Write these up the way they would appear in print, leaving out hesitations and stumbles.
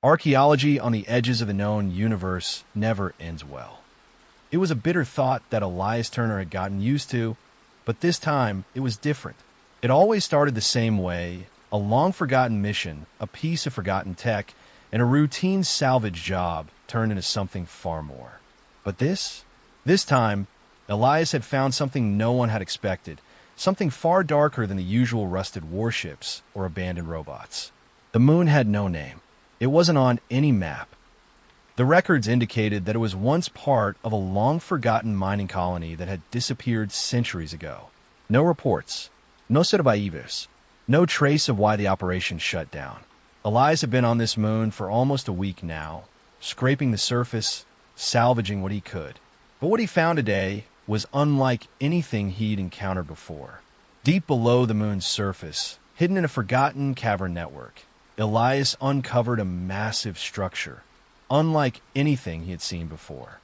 Archaeology on the edges of the known universe never ends well. It was a bitter thought that Elias Turner had gotten used to, but this time it was different. It always started the same way: a long-forgotten mission, a piece of forgotten tech, and a routine salvage job turned into something far more. But this time, Elias had found something no one had expected, something far darker than the usual rusted warships or abandoned robots. The moon had no name. It wasn't on any map. The records indicated that it was once part of a long-forgotten mining colony that had disappeared centuries ago. No reports, no survivors, no trace of why the operation shut down. Elias had been on this moon for almost a week now, scraping the surface, salvaging what he could. But what he found today was unlike anything he'd encountered before. Deep below the moon's surface, hidden in a forgotten cavern network, Elias uncovered a massive structure, unlike anything he had seen before.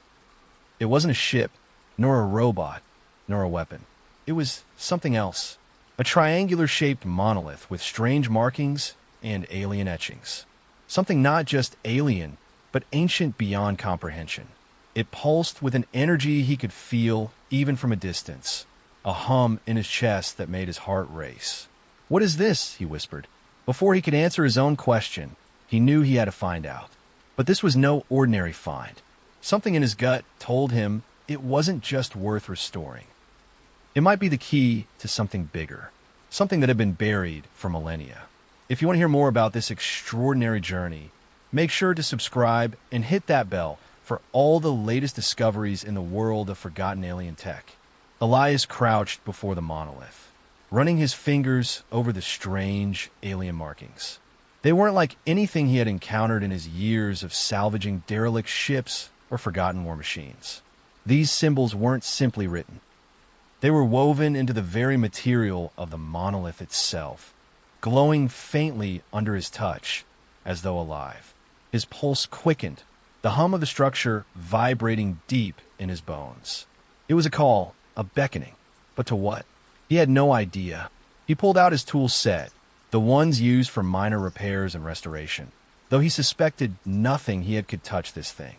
It wasn't a ship, nor a robot, nor a weapon. It was something else. A triangular-shaped monolith with strange markings and alien etchings. Something not just alien, but ancient beyond comprehension. It pulsed with an energy he could feel even from a distance, a hum in his chest that made his heart race. "What is this?" he whispered. Before he could answer his own question, he knew he had to find out. But this was no ordinary find. Something in his gut told him it wasn't just worth restoring. It might be the key to something bigger, something that had been buried for millennia. If you want to hear more about this extraordinary journey, make sure to subscribe and hit that bell for all the latest discoveries in the world of forgotten alien tech. Elias crouched before the monolith, running his fingers over the strange alien markings. They weren't like anything he had encountered in his years of salvaging derelict ships or forgotten war machines. These symbols weren't simply written. They were woven into the very material of the monolith itself, glowing faintly under his touch, as though alive. His pulse quickened, the hum of the structure vibrating deep in his bones. It was a call, a beckoning. But to what? He had no idea. He pulled out his tool set, the ones used for minor repairs and restoration, though he suspected nothing could touch this thing.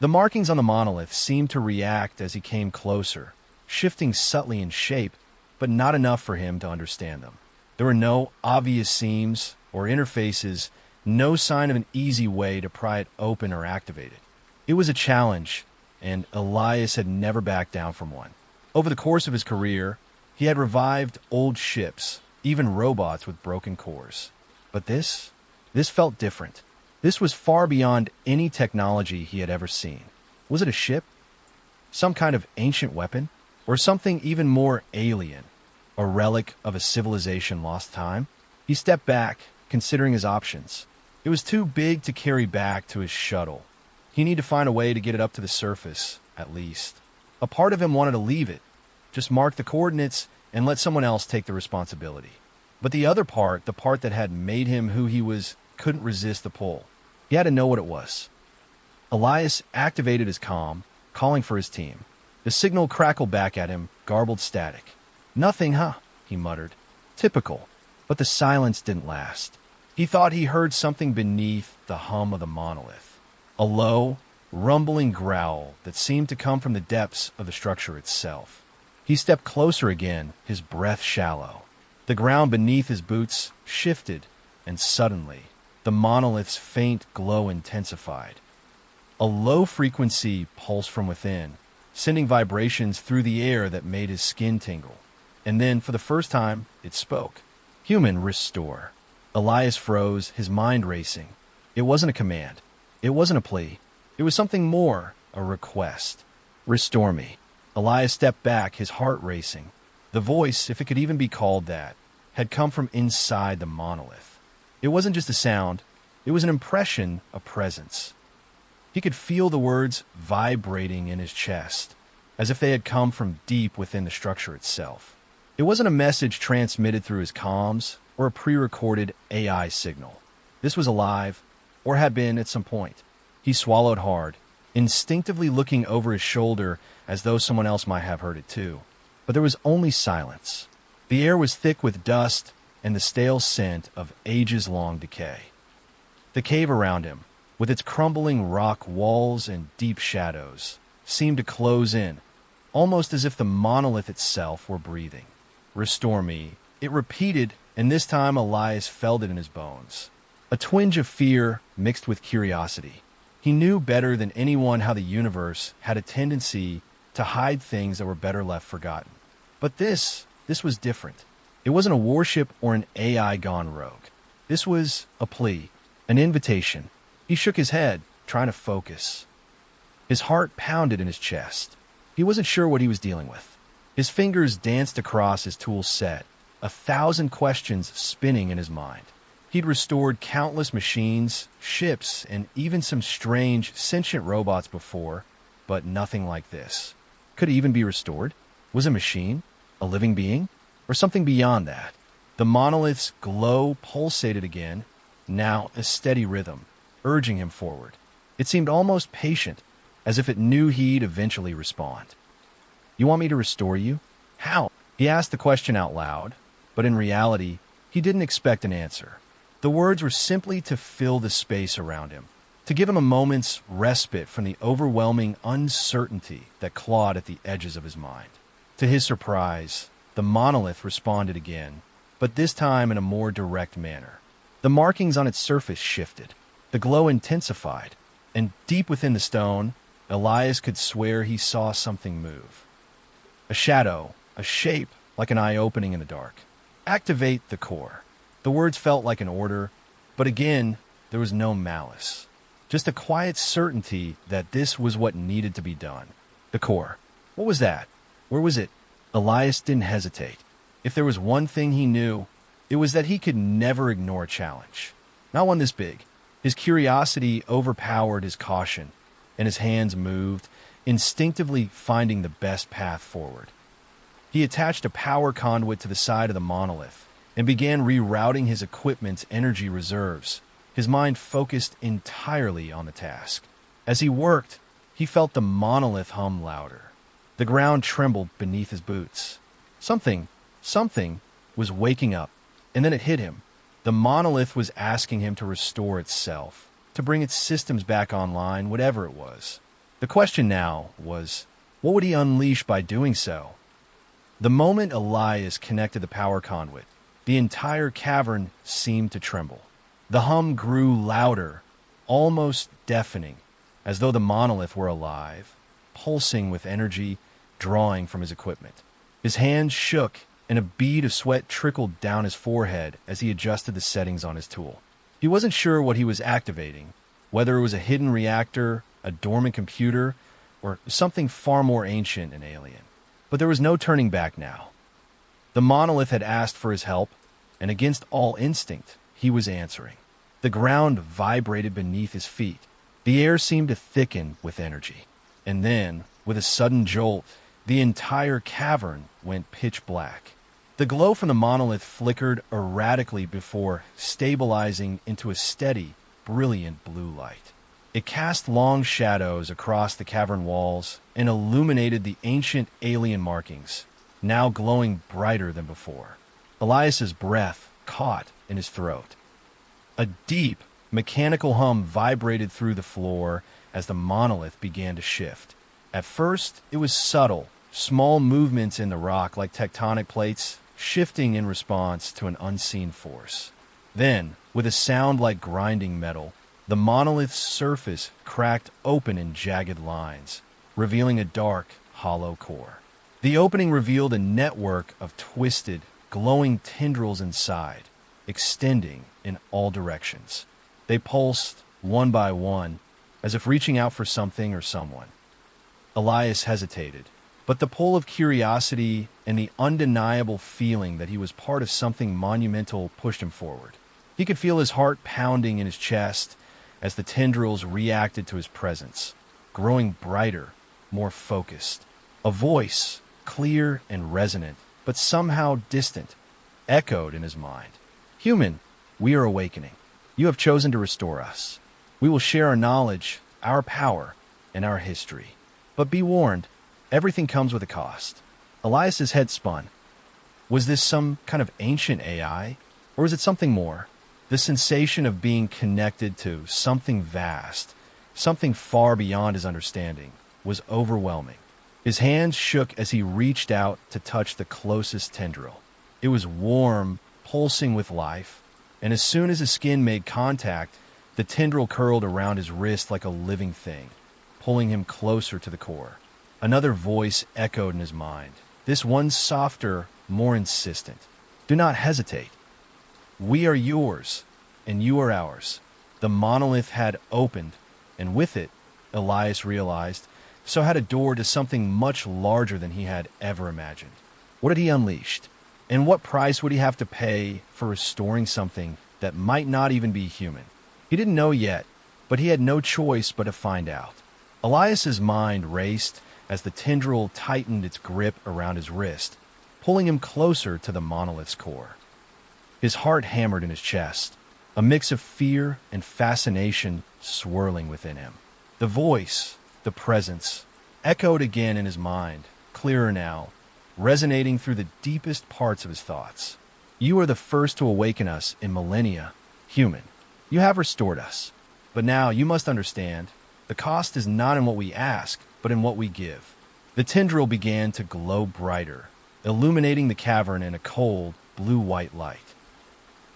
The markings on the monolith seemed to react as he came closer, shifting subtly in shape, but not enough for him to understand them. There were no obvious seams or interfaces, no sign of an easy way to pry it open or activate it. It was a challenge, and Elias had never backed down from one. Over the course of his career, he had revived old ships, even robots with broken cores. But this felt different. This was far beyond any technology he had ever seen. Was it a ship? Some kind of ancient weapon? Or something even more alien? A relic of a civilization lost time? He stepped back, considering his options. It was too big to carry back to his shuttle. He needed to find a way to get it up to the surface, at least. A part of him wanted to leave it, just mark the coordinates and let someone else take the responsibility. But the other part, the part that had made him who he was, couldn't resist the pull. He had to know what it was. Elias activated his comm, calling for his team. The signal crackled back at him, garbled static. "Nothing, huh?" he muttered. Typical. But the silence didn't last. He thought he heard something beneath the hum of the monolith. A low, rumbling growl that seemed to come from the depths of the structure itself. He stepped closer again, his breath shallow. The ground beneath his boots shifted, and suddenly, the monolith's faint glow intensified. A low frequency pulsed from within, sending vibrations through the air that made his skin tingle. And then, for the first time, it spoke. "Human, restore." Elias froze, his mind racing. It wasn't a command. It wasn't a plea. It was something more, a request. "Restore me." Elias stepped back, his heart racing. The voice, if it could even be called that, had come from inside the monolith. It wasn't just a sound. It was an impression, a presence. He could feel the words vibrating in his chest, as if they had come from deep within the structure itself. It wasn't a message transmitted through his comms or a pre-recorded AI signal. This was alive, or had been at some point. He swallowed hard, instinctively looking over his shoulder as though someone else might have heard it too. But there was only silence. The air was thick with dust and the stale scent of ages-long decay. The cave around him, with its crumbling rock walls and deep shadows, seemed to close in, almost as if the monolith itself were breathing. "Restore me," it repeated, and this time Elias felt it in his bones. A twinge of fear mixed with curiosity. He knew better than anyone how the universe had a tendency to hide things that were better left forgotten. But this was different. It wasn't a warship or an AI gone rogue. This was a plea, an invitation. He shook his head, trying to focus. His heart pounded in his chest. He wasn't sure what he was dealing with. His fingers danced across his tool set, 1,000 questions spinning in his mind. He'd restored countless machines, ships, and even some strange, sentient robots before, but nothing like this. Could it even be restored? Was it a machine? A living being? Or something beyond that? The monolith's glow pulsated again, now a steady rhythm, urging him forward. It seemed almost patient, as if it knew he'd eventually respond. "You want me to restore you? How?" He asked the question out loud, but in reality, he didn't expect an answer. The words were simply to fill the space around him, to give him a moment's respite from the overwhelming uncertainty that clawed at the edges of his mind. To his surprise, the monolith responded again, but this time in a more direct manner. The markings on its surface shifted, the glow intensified, and deep within the stone, Elias could swear he saw something move. A shadow, a shape like an eye opening in the dark. "Activate the core." The words felt like an order, but again, there was no malice. Just a quiet certainty that this was what needed to be done. The core. What was that? Where was it? Elias didn't hesitate. If there was one thing he knew, it was that he could never ignore a challenge. Not one this big. His curiosity overpowered his caution, and his hands moved, instinctively finding the best path forward. He attached a power conduit to the side of the monolith and began rerouting his equipment's energy reserves, his mind focused entirely on the task. As he worked, he felt the monolith hum louder. The ground trembled beneath his boots. Something was waking up, and then it hit him. The monolith was asking him to restore itself, to bring its systems back online, whatever it was. The question now was, what would he unleash by doing so? The moment Elias connected the power conduit, the entire cavern seemed to tremble. The hum grew louder, almost deafening, as though the monolith were alive, pulsing with energy, drawing from his equipment. His hands shook, and a bead of sweat trickled down his forehead as he adjusted the settings on his tool. He wasn't sure what he was activating, whether it was a hidden reactor, a dormant computer, or something far more ancient and alien. But there was no turning back now. The monolith had asked for his help, and against all instinct, he was answering. The ground vibrated beneath his feet. The air seemed to thicken with energy. And then, with a sudden jolt, the entire cavern went pitch black. The glow from the monolith flickered erratically before stabilizing into a steady, brilliant blue light. It cast long shadows across the cavern walls and illuminated the ancient alien markings, now glowing brighter than before. Elias's breath caught in his throat. A deep, mechanical hum vibrated through the floor as the monolith began to shift. At first, it was subtle, small movements in the rock like tectonic plates, shifting in response to an unseen force. Then, with a sound like grinding metal, the monolith's surface cracked open in jagged lines, revealing a dark, hollow core. The opening revealed a network of twisted, glowing tendrils inside, extending in all directions. They pulsed, one by one, as if reaching out for something or someone. Elias hesitated, but the pull of curiosity and the undeniable feeling that he was part of something monumental pushed him forward. He could feel his heart pounding in his chest as the tendrils reacted to his presence, growing brighter, more focused. A voice, clear and resonant, but somehow distant, echoed in his mind. "Human, we are awakening. You have chosen to restore us. We will share our knowledge, our power, and our history. But be warned, everything comes with a cost." Elias's head spun. Was this some kind of ancient AI, or was it something more? The sensation of being connected to something vast, something far beyond his understanding, was overwhelming. His hands shook as he reached out to touch the closest tendril. It was warm, pulsing with life, and as soon as his skin made contact, the tendril curled around his wrist like a living thing, pulling him closer to the core. Another voice echoed in his mind, this one softer, more insistent. Do not hesitate. We are yours, and you are ours. The monolith had opened, and with it, Elias realized, so had a door to something much larger than he had ever imagined. What had he unleashed? And what price would he have to pay for restoring something that might not even be human? He didn't know yet, but he had no choice but to find out. Elias's mind raced as the tendril tightened its grip around his wrist, pulling him closer to the monolith's core. His heart hammered in his chest, a mix of fear and fascination swirling within him. The voice, the presence, echoed again in his mind, clearer now, resonating through the deepest parts of his thoughts. You are the first to awaken us in millennia, human. You have restored us. But now you must understand, the cost is not in what we ask, but in what we give. The tendril began to glow brighter, illuminating the cavern in a cold, blue-white light.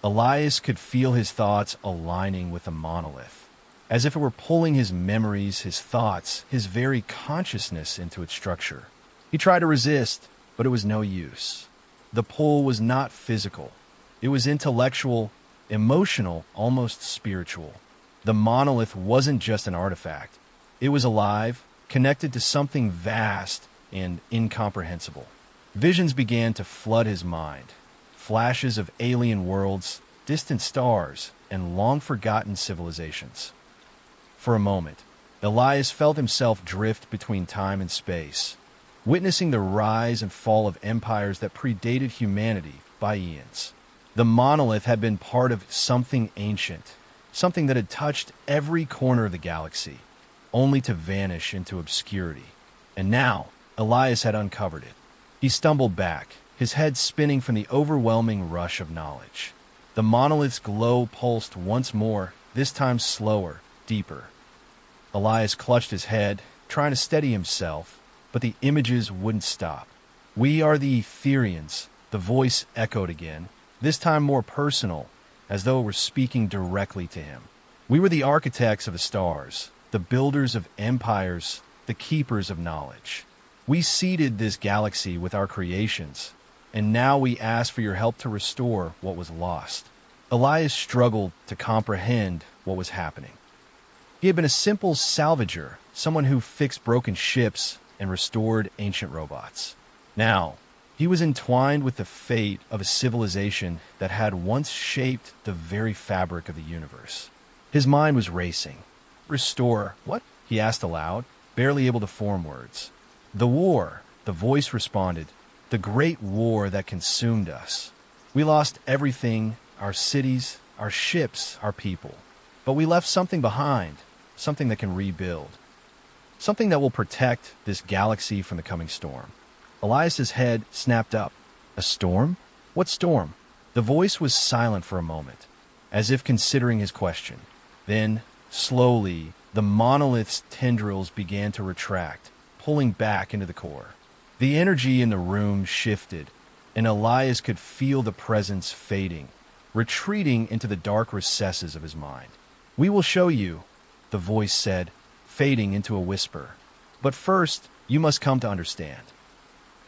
Elias could feel his thoughts aligning with the monolith, as if it were pulling his memories, his thoughts, his very consciousness into its structure. He tried to resist, but it was no use. The pull was not physical. It was intellectual, emotional, almost spiritual. The monolith wasn't just an artifact. It was alive, connected to something vast and incomprehensible. Visions began to flood his mind. Flashes of alien worlds, distant stars, and long-forgotten civilizations. For a moment, Elias felt himself drift between time and space, witnessing the rise and fall of empires that predated humanity by eons. The monolith had been part of something ancient, something that had touched every corner of the galaxy, only to vanish into obscurity. And now, Elias had uncovered it. He stumbled back, his head spinning from the overwhelming rush of knowledge. The monolith's glow pulsed once more, this time slower, deeper. Elias clutched his head, trying to steady himself, but the images wouldn't stop. We are the Etherians, the voice echoed again, this time more personal, as though it were speaking directly to him. We were the architects of the stars, the builders of empires, the keepers of knowledge. We seeded this galaxy with our creations, and now we ask for your help to restore what was lost. Elias struggled to comprehend what was happening. He had been a simple salvager, someone who fixed broken ships and restored ancient robots. Now, he was entwined with the fate of a civilization that had once shaped the very fabric of the universe. His mind was racing. Restore what? He asked aloud, barely able to form words. The war, the voice responded. The great war that consumed us. We lost everything, our cities, our ships, our people. But we left something behind, something that can rebuild. Something that will protect this galaxy from the coming storm. Elias's head snapped up. A storm? What storm? The voice was silent for a moment, as if considering his question. Then, slowly, the monolith's tendrils began to retract, pulling back into the core. The energy in the room shifted, and Elias could feel the presence fading, retreating into the dark recesses of his mind. We will show you, the voice said, fading into a whisper. But first, you must come to understand.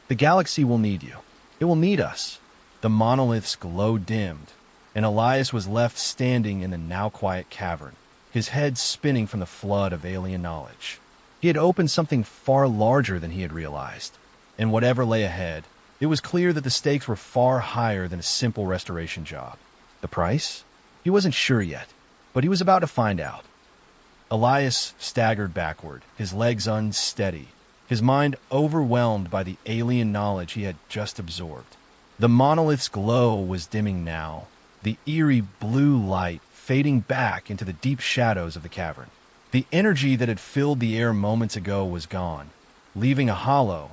The galaxy will need you. It will need us. The monolith's glow dimmed, and Elias was left standing in the now quiet cavern, his head spinning from the flood of alien knowledge. He had opened something far larger than he had realized. And whatever lay ahead, it was clear that the stakes were far higher than a simple restoration job. The price? He wasn't sure yet, but he was about to find out. Elias staggered backward, his legs unsteady, his mind overwhelmed by the alien knowledge he had just absorbed. The monolith's glow was dimming now, the eerie blue light fading back into the deep shadows of the cavern. The energy that had filled the air moments ago was gone, leaving a hollow,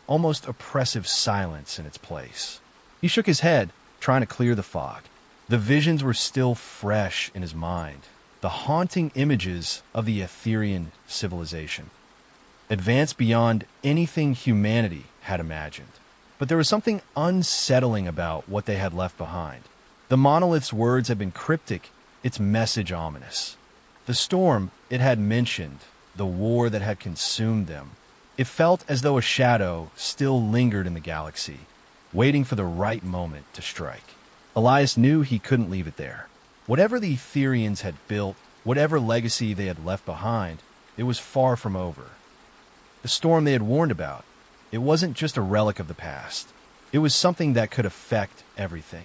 almost oppressive silence in its place. He shook his head, trying to clear the fog. The visions were still fresh in his mind, the haunting images of the Etherean civilization, advanced beyond anything humanity had imagined. But there was something unsettling about what they had left behind. The monolith's words had been cryptic, its message ominous. The storm it had mentioned, the war that had consumed them, it felt as though a shadow still lingered in the galaxy, waiting for the right moment to strike. Elias knew he couldn't leave it there. Whatever the Etherians had built, whatever legacy they had left behind, it was far from over. The storm they had warned about, it wasn't just a relic of the past. It was something that could affect everything.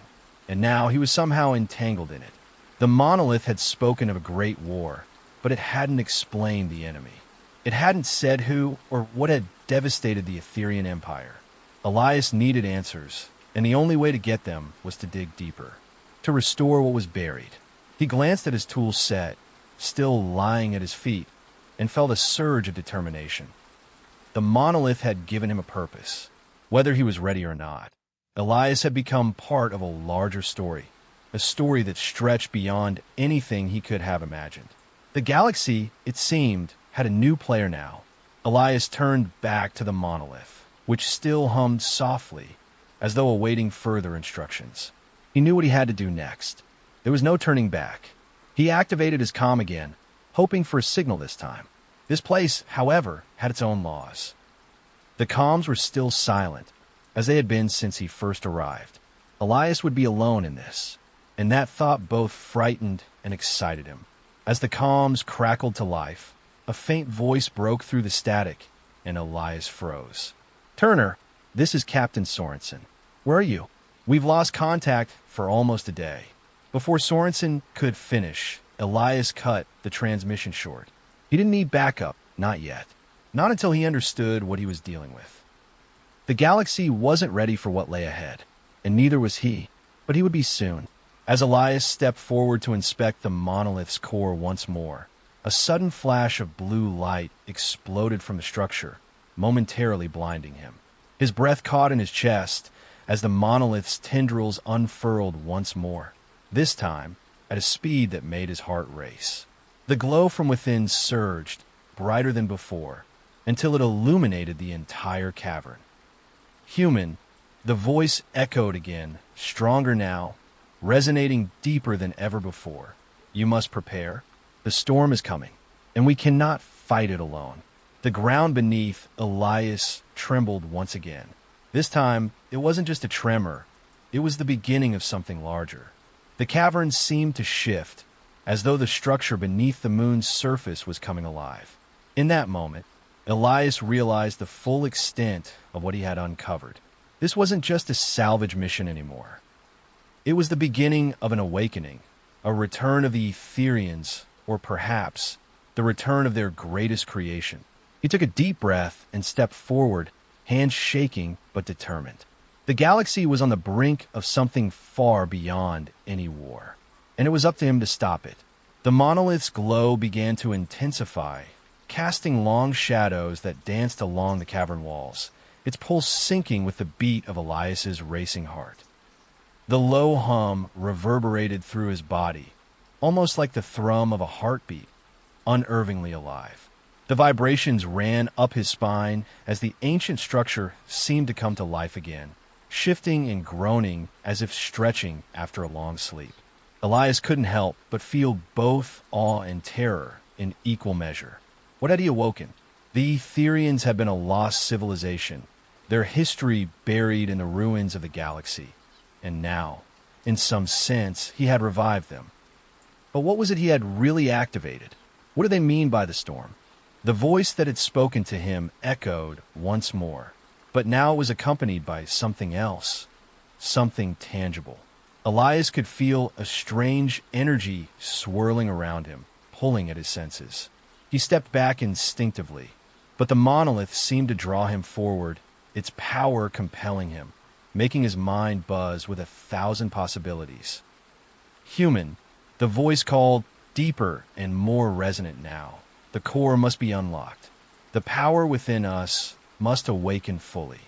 And now he was somehow entangled in it. The monolith had spoken of a great war, but it hadn't explained the enemy. It hadn't said who or what had devastated the Etherian Empire. Elias needed answers, and the only way to get them was to dig deeper, to restore what was buried. He glanced at his tool set, still lying at his feet, and felt a surge of determination. The monolith had given him a purpose, whether he was ready or not. Elias had become part of a larger story, a story that stretched beyond anything he could have imagined. The galaxy, it seemed, had a new player now. Elias turned back to the monolith, which still hummed softly, as though awaiting further instructions. He knew what he had to do next. There was no turning back. He activated his comm again, hoping for a signal this time. This place, however, had its own laws. The comms were still silent, as they had been since he first arrived. Elias would be alone in this, and that thought both frightened and excited him. As the comms crackled to life, a faint voice broke through the static, and Elias froze. "Turner, this is Captain Sorensen. Where are you? We've lost contact for almost a day." Before Sorensen could finish, Elias cut the transmission short. He didn't need backup, not yet. Not until he understood what he was dealing with. The galaxy wasn't ready for what lay ahead, and neither was he, but he would be soon. As Elias stepped forward to inspect the monolith's core once more, a sudden flash of blue light exploded from the structure, momentarily blinding him. His breath caught in his chest as the monolith's tendrils unfurled once more, this time at a speed that made his heart race. The glow from within surged, brighter than before, until it illuminated the entire cavern. "Human," the voice echoed again, stronger now, resonating deeper than ever before. "You must prepare. The storm is coming, and we cannot fight it alone." The ground beneath Elias trembled once again. This time, it wasn't just a tremor. It was the beginning of something larger. The cavern seemed to shift, as though the structure beneath the moon's surface was coming alive. In that moment, Elias realized the full extent of what he had uncovered. This wasn't just a salvage mission anymore. It was the beginning of an awakening, a return of the Etherians, or perhaps the return of their greatest creation. He took a deep breath and stepped forward, hands shaking but determined. The galaxy was on the brink of something far beyond any war, and it was up to him to stop it. The monolith's glow began to intensify, casting long shadows that danced along the cavern walls, its pulse syncing with the beat of Elias's racing heart. The low hum reverberated through his body, almost like the thrum of a heartbeat, unnervingly alive. The vibrations ran up his spine as the ancient structure seemed to come to life again, shifting and groaning as if stretching after a long sleep. Elias couldn't help but feel both awe and terror in equal measure. What had he awoken? The Etherians had been a lost civilization, their history buried in the ruins of the galaxy. And now, in some sense, he had revived them. But what was it he had really activated? What did they mean by the storm? The voice that had spoken to him echoed once more, but now it was accompanied by something else, something tangible. Elias could feel a strange energy swirling around him, pulling at his senses. He stepped back instinctively, but the monolith seemed to draw him forward, its power compelling him, making his mind buzz with 1,000 possibilities. "Human," the voice called, deeper and more resonant now. "The core must be unlocked. The power within us must awaken fully."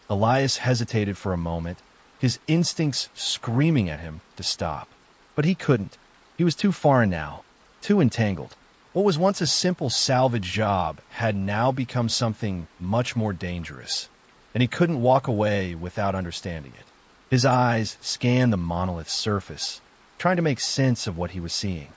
Elias hesitated for a moment, his instincts screaming at him to stop. But he couldn't. He was too far in now, too entangled. What was once a simple salvage job had now become something much more dangerous, and he couldn't walk away without understanding it. His eyes scanned the monolith's surface, trying to make sense of what he was seeing.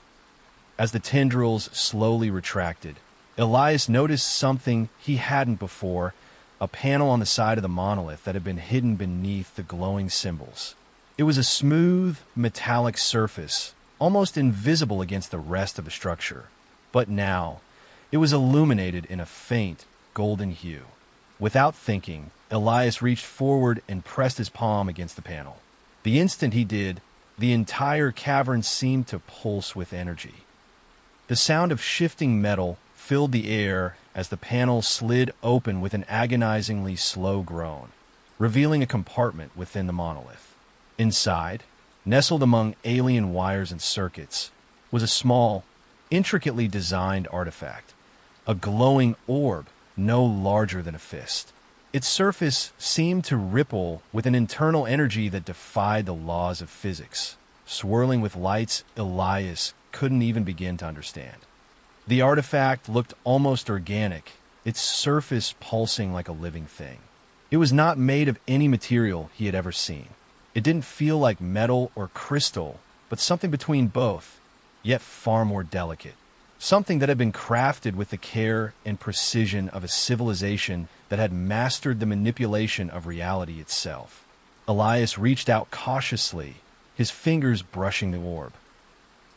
As the tendrils slowly retracted, Elias noticed something he hadn't before, a panel on the side of the monolith that had been hidden beneath the glowing symbols. It was a smooth, metallic surface, almost invisible against the rest of the structure. But now, it was illuminated in a faint, golden hue. Without thinking, Elias reached forward and pressed his palm against the panel. The instant he did, the entire cavern seemed to pulse with energy. The sound of shifting metal filled the air as the panel slid open with an agonizingly slow groan, revealing a compartment within the monolith. Inside, nestled among alien wires and circuits, was a small, intricately designed artifact, a glowing orb no larger than a fist. Its surface seemed to ripple with an internal energy that defied the laws of physics, swirling with lights Elias couldn't even begin to understand. The artifact looked almost organic, its surface pulsing like a living thing. It was not made of any material he had ever seen. It didn't feel like metal or crystal, but something between both, yet far more delicate. Something that had been crafted with the care and precision of a civilization that had mastered the manipulation of reality itself. Elias reached out cautiously, his fingers brushing the orb.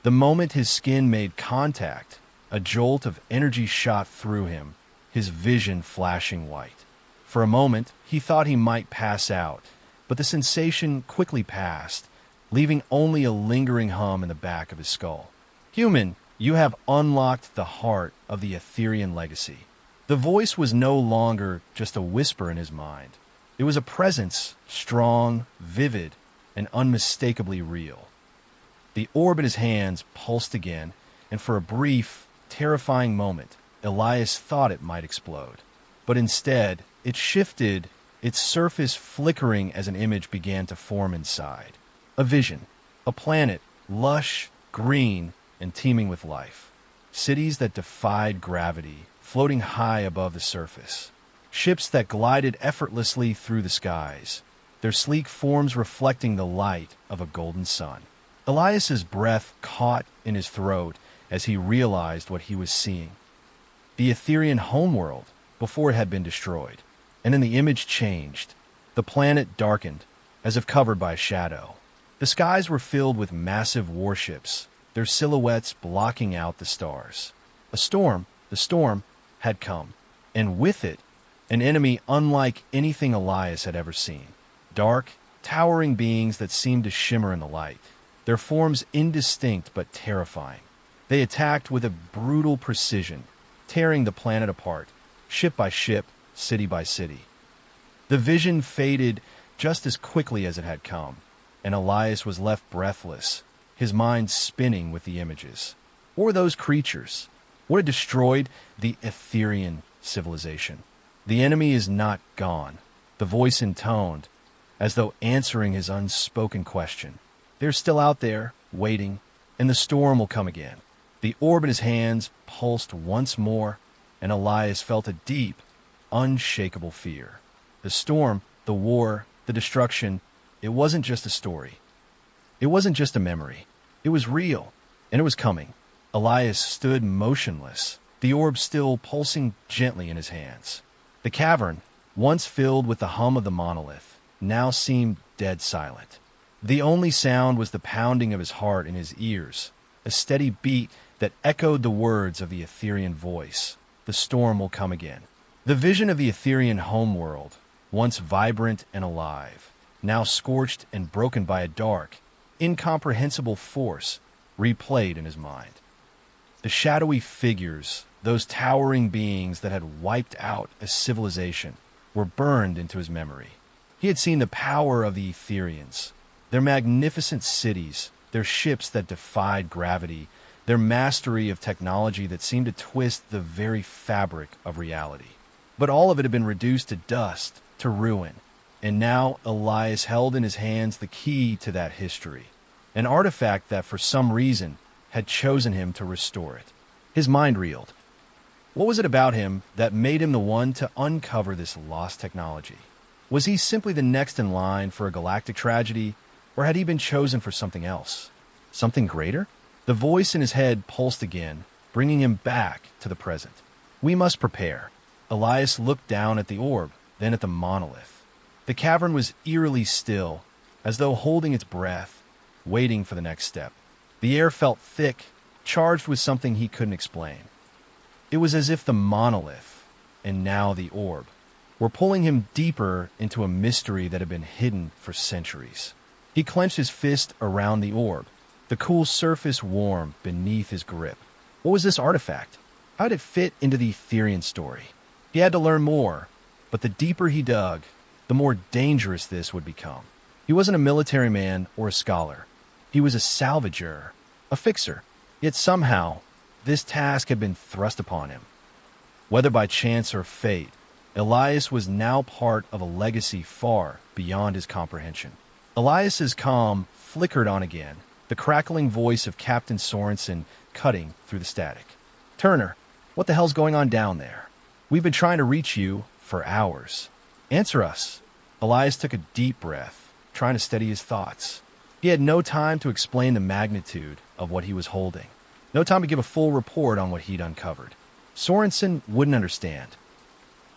The moment his skin made contact, a jolt of energy shot through him, his vision flashing white. For a moment, he thought he might pass out, but the sensation quickly passed, leaving only a lingering hum in the back of his skull. "Human, you have unlocked the heart of the Etherean legacy." The voice was no longer just a whisper in his mind. It was a presence, strong, vivid, and unmistakably real. The orb in his hands pulsed again, and for a brief, terrifying moment, Elias thought it might explode. But instead, it shifted, its surface flickering as an image began to form inside. A vision, a planet, lush, green, and teeming with life. Cities that defied gravity, floating high above the surface. Ships that glided effortlessly through the skies, their sleek forms reflecting the light of a golden sun. Elias's breath caught in his throat as he realized what he was seeing. The Etherean homeworld, before it had been destroyed. And then the image changed. The planet darkened, as if covered by a shadow. The skies were filled with massive warships, their silhouettes blocking out the stars. The storm had come, and with it, an enemy unlike anything Elias had ever seen. Dark, towering beings that seemed to shimmer in the light, their forms indistinct but terrifying. They attacked with a brutal precision, tearing the planet apart, ship by ship, city by city. The vision faded just as quickly as it had come, and Elias was left breathless, his mind spinning with the images. What were those creatures? What had destroyed the Etherean civilization? The enemy is not gone, the voice intoned, as though answering his unspoken question. They're still out there, waiting, and the storm will come again. The orb in his hands pulsed once more, and Elias felt a deep, unshakable fear. The storm, the war, the destruction, it wasn't just a story. It wasn't just a memory. It was real, and it was coming. Elias stood motionless, the orb still pulsing gently in his hands. The cavern, once filled with the hum of the monolith, now seemed dead silent. The only sound was the pounding of his heart in his ears, a steady beat that echoed the words of the Etherean voice. The storm will come again. The vision of the Etherean homeworld, once vibrant and alive, now scorched and broken by a dark, incomprehensible force, replayed in his mind. The shadowy figures, those towering beings that had wiped out a civilization, were burned into his memory. He had seen the power of the Etherians, their magnificent cities, their ships that defied gravity, their mastery of technology that seemed to twist the very fabric of reality. But all of it had been reduced to dust, to ruin, and now Elias held in his hands the key to that history. an artifact that for some reason had chosen him to restore it. His mind reeled. What was it about him that made him the one to uncover this lost technology? Was he simply the next in line for a galactic tragedy, or had he been chosen for something else? Something greater? The voice in his head pulsed again, bringing him back to the present. We must prepare. Elias looked down at the orb, then at the monolith. The cavern was eerily still, as though holding its breath, waiting for the next step. The air felt thick, charged with something he couldn't explain. It was as if the monolith, and now the orb, were pulling him deeper into a mystery that had been hidden for centuries. He clenched his fist around the orb, the cool surface warm beneath his grip. What was this artifact? How did it fit into the Etherean story? He had to learn more, but the deeper he dug, the more dangerous this would become. He wasn't a military man or a scholar. He was a salvager, a fixer. Yet somehow, this task had been thrust upon him. Whether by chance or fate, Elias was now part of a legacy far beyond his comprehension. Elias's calm flickered on again, the crackling voice of Captain Sorensen cutting through the static. Turner, what the hell's going on down there? We've been trying to reach you for hours. Answer us. Elias took a deep breath, trying to steady his thoughts. He had no time to explain the magnitude of what he was holding. No time to give a full report on what he'd uncovered. Sorensen wouldn't understand.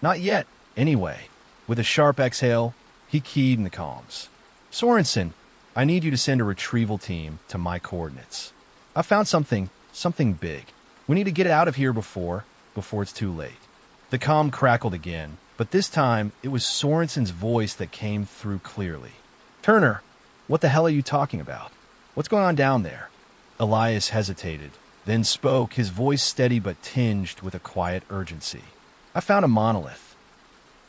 Not yet, anyway. With a sharp exhale, he keyed in the comms. Sorensen, I need you to send a retrieval team to my coordinates. I found something big. We need to get it out of here before it's too late. The comm crackled again, but this time it was Sorensen's voice that came through clearly. Turner, what the hell are you talking about? What's going on down there? Elias hesitated, then spoke, his voice steady but tinged with a quiet urgency. I found a monolith.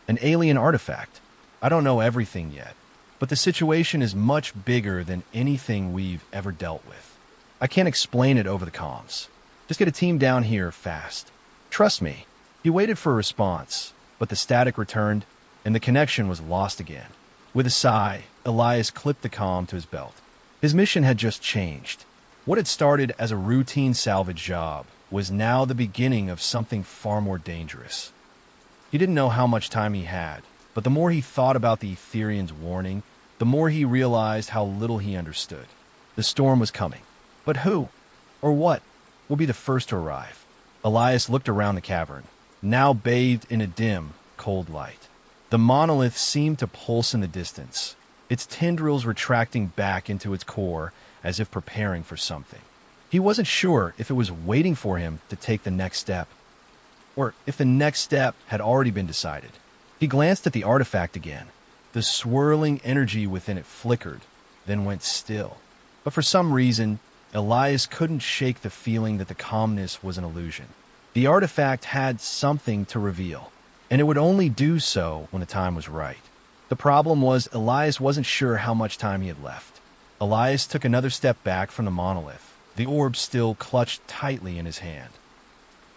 An alien artifact. I don't know everything yet, but the situation is much bigger than anything we've ever dealt with. I can't explain it over the comms. Just get a team down here fast. Trust me. He waited for a response, but the static returned, and the connection was lost again. With a sigh, Elias clipped the comm to his belt. His mission had just changed. What had started as a routine salvage job was now the beginning of something far more dangerous. He didn't know how much time he had, but the more he thought about the Etherean's warning, the more he realized how little he understood. The storm was coming. But who, or what, will be the first to arrive? Elias looked around the cavern, now bathed in a dim, cold light. The monolith seemed to pulse in the distance, its tendrils retracting back into its core as if preparing for something. He wasn't sure if it was waiting for him to take the next step, or if the next step had already been decided. He glanced at the artifact again. The swirling energy within it flickered, then went still. But for some reason, Elias couldn't shake the feeling that the calmness was an illusion. The artifact had something to reveal, and it would only do so when the time was right. The problem was Elias wasn't sure how much time he had left. Elias took another step back from the monolith, the orb still clutched tightly in his hand.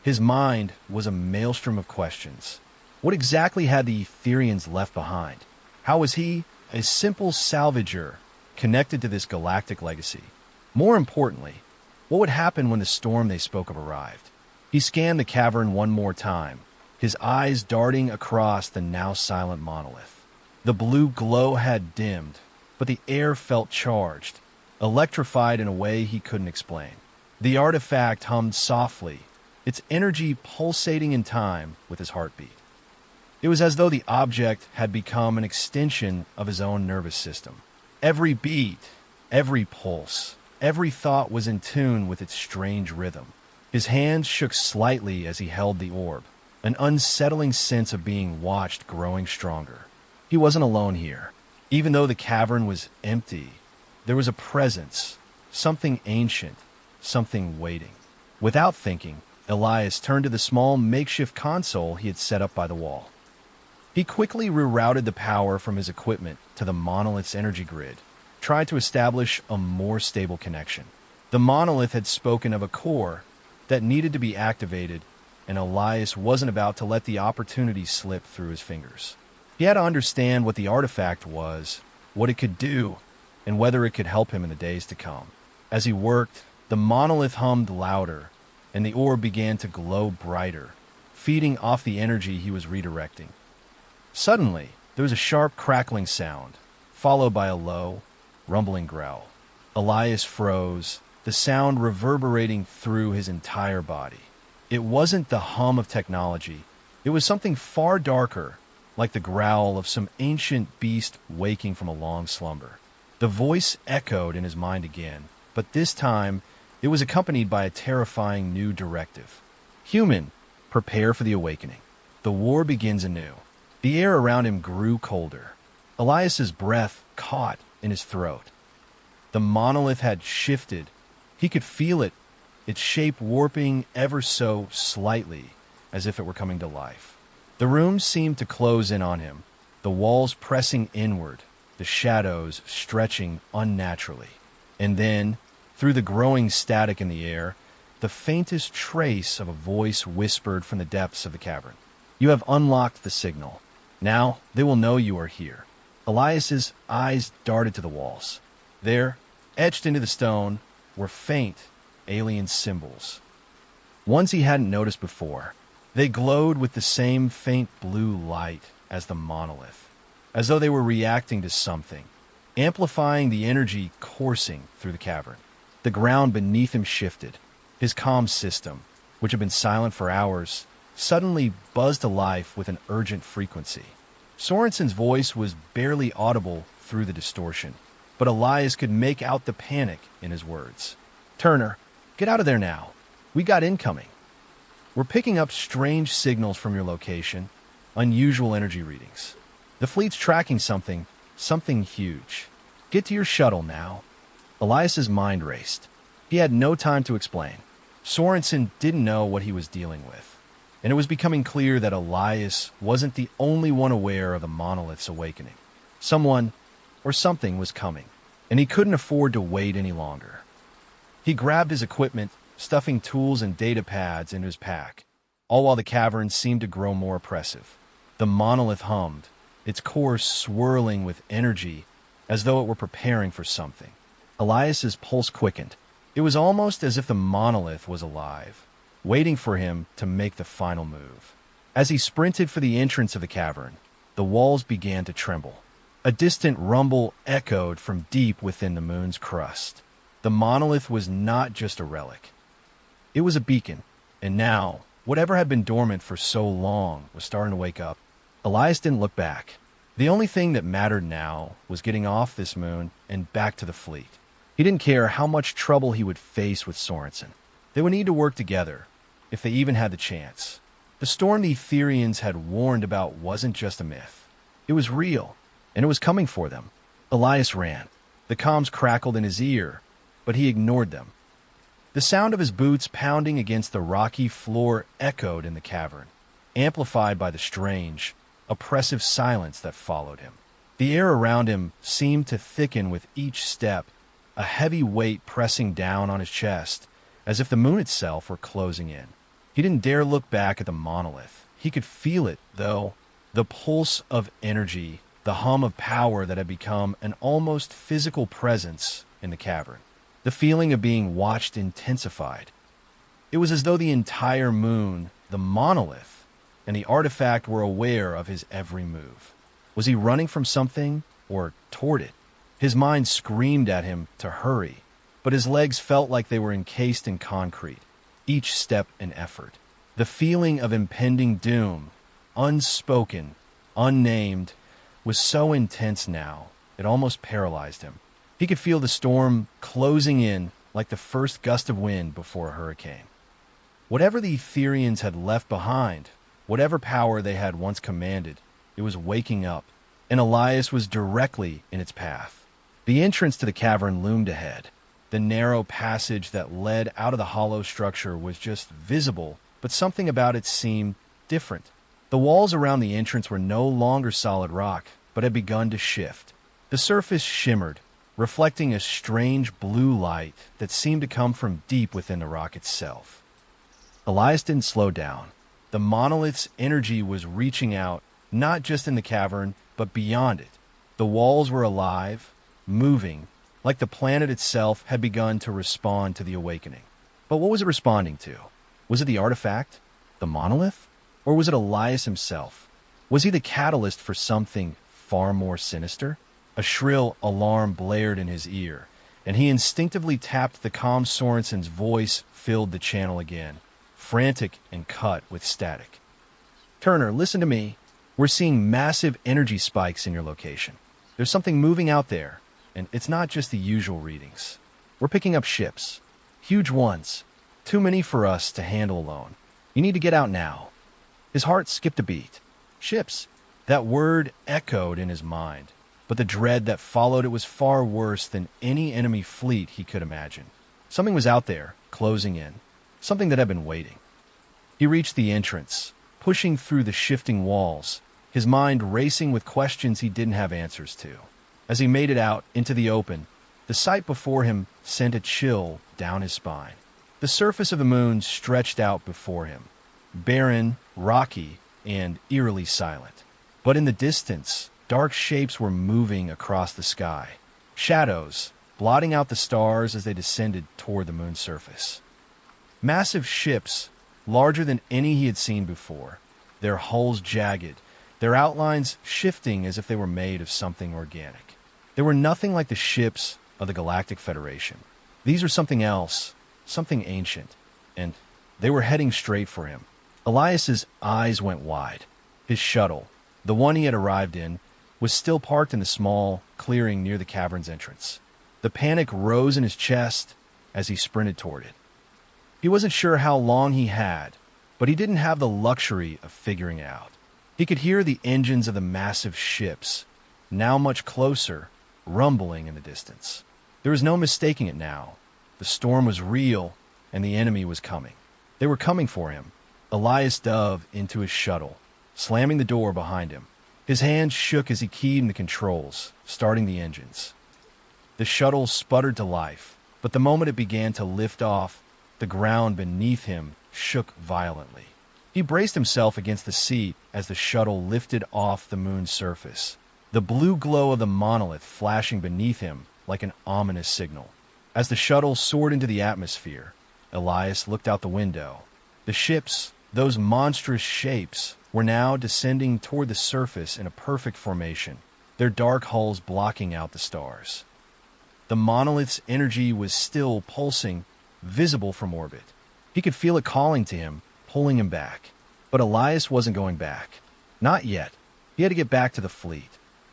His mind was a maelstrom of questions. What exactly had the Ethereans left behind? How was he, a simple salvager, connected to this galactic legacy? More importantly, what would happen when the storm they spoke of arrived? He scanned the cavern one more time, his eyes darting across the now silent monolith. The blue glow had dimmed, but the air felt charged, electrified in a way he couldn't explain. The artifact hummed softly, its energy pulsating in time with his heartbeat. It was as though the object had become an extension of his own nervous system. Every beat, every pulse, every thought was in tune with its strange rhythm. His hands shook slightly as he held the orb, an unsettling sense of being watched growing stronger. He wasn't alone here. Even though the cavern was empty, there was a presence, something ancient, something waiting. Without thinking, Elias turned to the small makeshift console he had set up by the wall. He quickly rerouted the power from his equipment to the monolith's energy grid, tried to establish a more stable connection. The monolith had spoken of a core that needed to be activated, and Elias wasn't about to let the opportunity slip through his fingers. He had to understand what the artifact was, what it could do, and whether it could help him in the days to come. As he worked, the monolith hummed louder, and the orb began to glow brighter, feeding off the energy he was redirecting. Suddenly, there was a sharp crackling sound, followed by a low, rumbling growl. Elias froze, the sound reverberating through his entire body. It wasn't the hum of technology. It was something far darker, like the growl of some ancient beast waking from a long slumber. The voice echoed in his mind again, but this time it was accompanied by a terrifying new directive. Human, prepare for the awakening. The war begins anew. The air around him grew colder. Elias's breath caught in his throat. The monolith had shifted. He could feel it, its shape warping ever so slightly, as if it were coming to life. The room seemed to close in on him, the walls pressing inward, the shadows stretching unnaturally. And then, through the growing static in the air, the faintest trace of a voice whispered from the depths of the cavern. You have unlocked the signal. Now they will know you are here. Elias's eyes darted to the walls. There, etched into the stone, were faint, alien symbols. Ones he hadn't noticed before. They glowed with the same faint blue light as the monolith, as though they were reacting to something, amplifying the energy coursing through the cavern. The ground beneath him shifted. His comm system, which had been silent for hours, suddenly buzzed to life with an urgent frequency. Sorensen's voice was barely audible through the distortion, but Elias could make out the panic in his words. Turner, get out of there now. We got incoming. We're picking up strange signals from your location, unusual energy readings. The fleet's tracking something huge. Get to your shuttle now. Elias's mind raced. He had no time to explain. Sorensen didn't know what he was dealing with, and it was becoming clear that Elias wasn't the only one aware of the monolith's awakening. Someone or something was coming, and he couldn't afford to wait any longer. He grabbed his equipment, stuffing tools and data pads into his pack, all while the cavern seemed to grow more oppressive. The monolith hummed, its core swirling with energy as though it were preparing for something. Elias's pulse quickened. It was almost as if the monolith was alive, waiting for him to make the final move. As he sprinted for the entrance of the cavern, the walls began to tremble. A distant rumble echoed from deep within the moon's crust. The monolith was not just a relic. It was a beacon, and now, whatever had been dormant for so long was starting to wake up. Elias didn't look back. The only thing that mattered now was getting off this moon and back to the fleet. He didn't care how much trouble he would face with Sorensen. They would need to work together, if they even had the chance. The storm the Etherians had warned about wasn't just a myth. It was real, and it was coming for them. Elias ran. The comms crackled in his ear, but he ignored them. The sound of his boots pounding against the rocky floor echoed in the cavern, amplified by the strange, oppressive silence that followed him. The air around him seemed to thicken with each step, a heavy weight pressing down on his chest, as if the moon itself were closing in. He didn't dare look back at the monolith. He could feel it, though, the pulse of energy, the hum of power that had become an almost physical presence in the cavern. The feeling of being watched intensified. It was as though the entire moon, the monolith, and the artifact were aware of his every move. Was he running from something or toward it? His mind screamed at him to hurry, but his legs felt like they were encased in concrete, each step an effort. The feeling of impending doom, unspoken, unnamed, was so intense now, it almost paralyzed him. He could feel the storm closing in like the first gust of wind before a hurricane. Whatever the Etherians had left behind, whatever power they had once commanded, it was waking up, and Elias was directly in its path. The entrance to the cavern loomed ahead. The narrow passage that led out of the hollow structure was just visible, but something about it seemed different. The walls around the entrance were no longer solid rock, but had begun to shift. The surface shimmered, reflecting a strange blue light that seemed to come from deep within the rock itself. Elias didn't slow down. The monolith's energy was reaching out, not just in the cavern, but beyond it. The walls were alive, moving, like the planet itself had begun to respond to the awakening. But what was it responding to? Was it the artifact? The monolith? Or was it Elias himself? Was he the catalyst for something far more sinister? A shrill alarm blared in his ear, and he instinctively tapped the comm. Sorensen's voice filled the channel again, frantic and cut with static. Turner, listen to me. We're seeing massive energy spikes in your location. There's something moving out there, and it's not just the usual readings. We're picking up ships. Huge ones. Too many for us to handle alone. You need to get out now. His heart skipped a beat. Ships. That word echoed in his mind, but the dread that followed it was far worse than any enemy fleet he could imagine. Something was out there, closing in. Something that had been waiting. He reached the entrance, pushing through the shifting walls, his mind racing with questions he didn't have answers to. As he made it out into the open, the sight before him sent a chill down his spine. The surface of the moon stretched out before him, barren, rocky, and eerily silent. But in the distance, dark shapes were moving across the sky, shadows blotting out the stars as they descended toward the moon's surface. Massive ships, larger than any he had seen before, their hulls jagged, their outlines shifting as if they were made of something organic. They were nothing like the ships of the Galactic Federation. These were something else, something ancient, and they were heading straight for him. Elias's eyes went wide. His shuttle, the one he had arrived in, was still parked in the small clearing near the cavern's entrance. The panic rose in his chest as he sprinted toward it. He wasn't sure how long he had, but he didn't have the luxury of figuring it out. He could hear the engines of the massive ships, now much closer, rumbling in the distance. There was no mistaking it now. The storm was real, and the enemy was coming. They were coming for him. Elias dove into his shuttle, slamming the door behind him. His hands shook as he keyed in the controls, starting the engines. The shuttle sputtered to life, but the moment it began to lift off, the ground beneath him shook violently. He braced himself against the seat as the shuttle lifted off the moon's surface, the blue glow of the monolith flashing beneath him like an ominous signal. As the shuttle soared into the atmosphere, Elias looked out the window. The ships, those monstrous shapes, were now descending toward the surface in a perfect formation, their dark hulls blocking out the stars. The monolith's energy was still pulsing, visible from orbit. He could feel it calling to him, pulling him back. But Elias wasn't going back. Not yet. He had to get back to the fleet,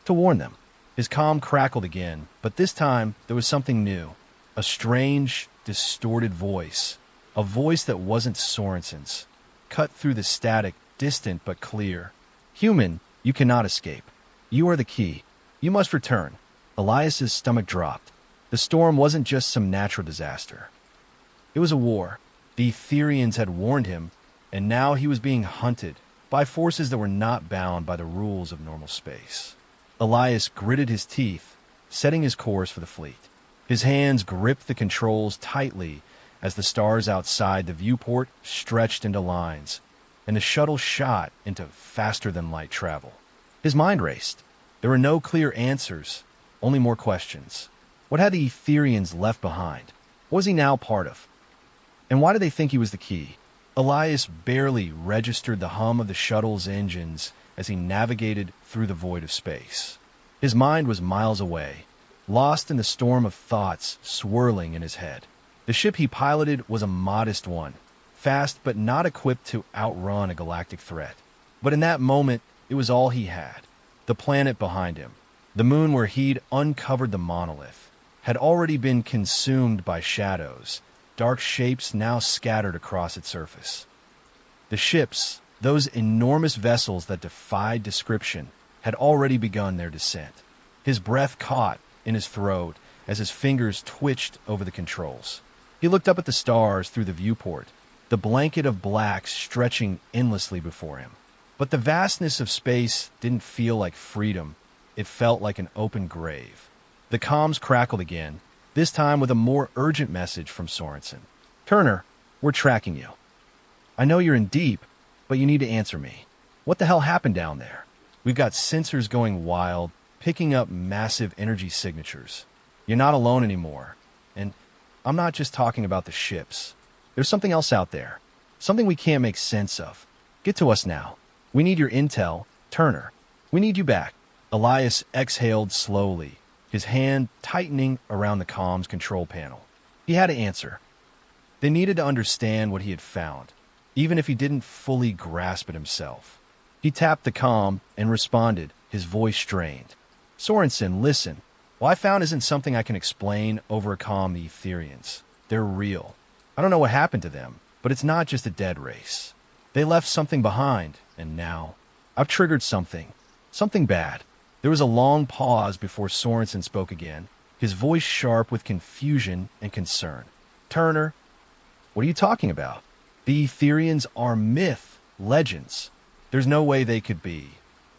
to warn them. His comm crackled again, but this time there was something new. A strange, distorted voice. A voice that wasn't Sorensen's. Cut through the static, distant but clear. Human, you cannot escape. You are the key. You must return. Elias's stomach dropped. The storm wasn't just some natural disaster. It was a war. The Etherians had warned him, and now he was being hunted by forces that were not bound by the rules of normal space. Elias gritted his teeth, setting his course for the fleet. His hands gripped the controls tightly as the stars outside the viewport stretched into lines, and the shuttle shot into faster-than-light travel. His mind raced. There were no clear answers, only more questions. What had the Etherians left behind? What was he now part of? And why did they think he was the key? Elias barely registered the hum of the shuttle's engines as he navigated through the void of space. His mind was miles away, lost in the storm of thoughts swirling in his head. The ship he piloted was a modest one, fast but not equipped to outrun a galactic threat. But in that moment, it was all he had. The planet behind him, the moon where he'd uncovered the monolith, had already been consumed by shadows, dark shapes now scattered across its surface. The ships, those enormous vessels that defied description, had already begun their descent. His breath caught in his throat as his fingers twitched over the controls. He looked up at the stars through the viewport, the blanket of black stretching endlessly before him. But the vastness of space didn't feel like freedom. It felt like an open grave. The comms crackled again, this time with a more urgent message from Sorensen. Turner, we're tracking you. I know you're in deep, but you need to answer me. What the hell happened down there? We've got sensors going wild, picking up massive energy signatures. You're not alone anymore. And I'm not just talking about the ships. There's something else out there. Something we can't make sense of. Get to us now. We need your intel, Turner. We need you back." Elias exhaled slowly, his hand tightening around the comms control panel. He had to answer. They needed to understand what he had found, even if he didn't fully grasp it himself. He tapped the comm and responded, his voice strained. "Sorensen, listen. What I found isn't something I can explain over a comm the Etherians. They're real. I don't know what happened to them, but it's not just a dead race. They left something behind, and now I've triggered something. Something bad." There was a long pause before Sorensen spoke again, his voice sharp with confusion and concern. "Turner, what are you talking about? The Etherians are myth, legends. There's no way they could be."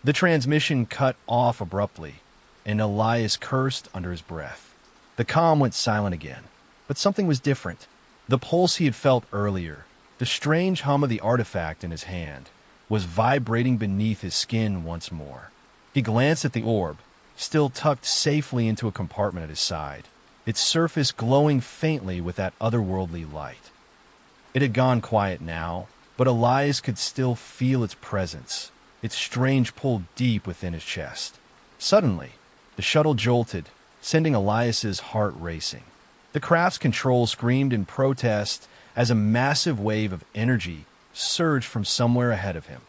The transmission cut off abruptly, and Elias cursed under his breath. The comm went silent again, but something was different. The pulse he had felt earlier, the strange hum of the artifact in his hand, was vibrating beneath his skin once more. He glanced at the orb, still tucked safely into a compartment at his side, its surface glowing faintly with that otherworldly light. It had gone quiet now, but Elias could still feel its presence, its strange pull deep within his chest. Suddenly, the shuttle jolted, sending Elias's heart racing. The craft's control screamed in protest as a massive wave of energy surged from somewhere ahead of him,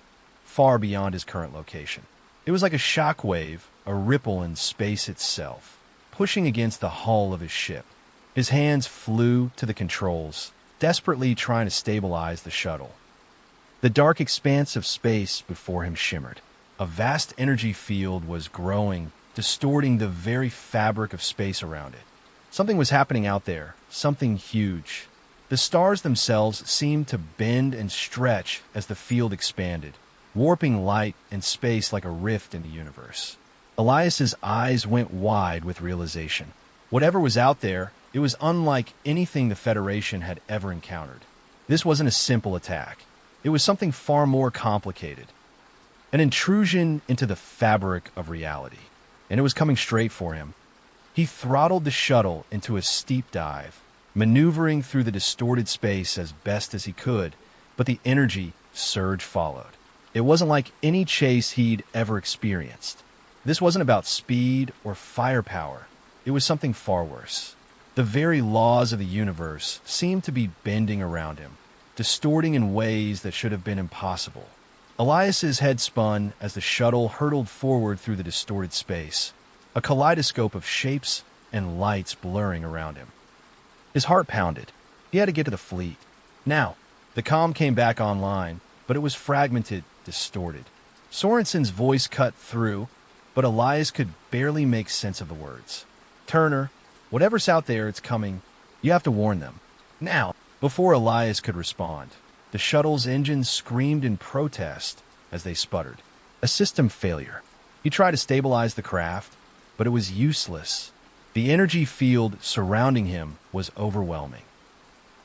far beyond his current location. It was like a shock wave, a ripple in space itself, pushing against the hull of his ship. His hands flew to the controls, desperately trying to stabilize the shuttle. The dark expanse of space before him shimmered. A vast energy field was growing, distorting the very fabric of space around it. Something was happening out there, something huge. The stars themselves seemed to bend and stretch as the field expanded, warping light and space like a rift in the universe. Elias's eyes went wide with realization. Whatever was out there, it was unlike anything the Federation had ever encountered. This wasn't a simple attack. It was something far more complicated. An intrusion into the fabric of reality. And it was coming straight for him. He throttled the shuttle into a steep dive, maneuvering through the distorted space as best as he could, but the energy surge followed. It wasn't like any chase he'd ever experienced. This wasn't about speed or firepower. It was something far worse. The very laws of the universe seemed to be bending around him, distorting in ways that should have been impossible. Elias's head spun as the shuttle hurtled forward through the distorted space, a kaleidoscope of shapes and lights blurring around him. His heart pounded. He had to get to the fleet. Now, the comm came back online, but it was fragmented, distorted. Sorensen's voice cut through, but Elias could barely make sense of the words. "Turner, whatever's out there, it's coming. You have to warn them. Now." Before Elias could respond, the shuttle's engines screamed in protest as they sputtered. A system failure. He tried to stabilize the craft, but it was useless. The energy field surrounding him was overwhelming,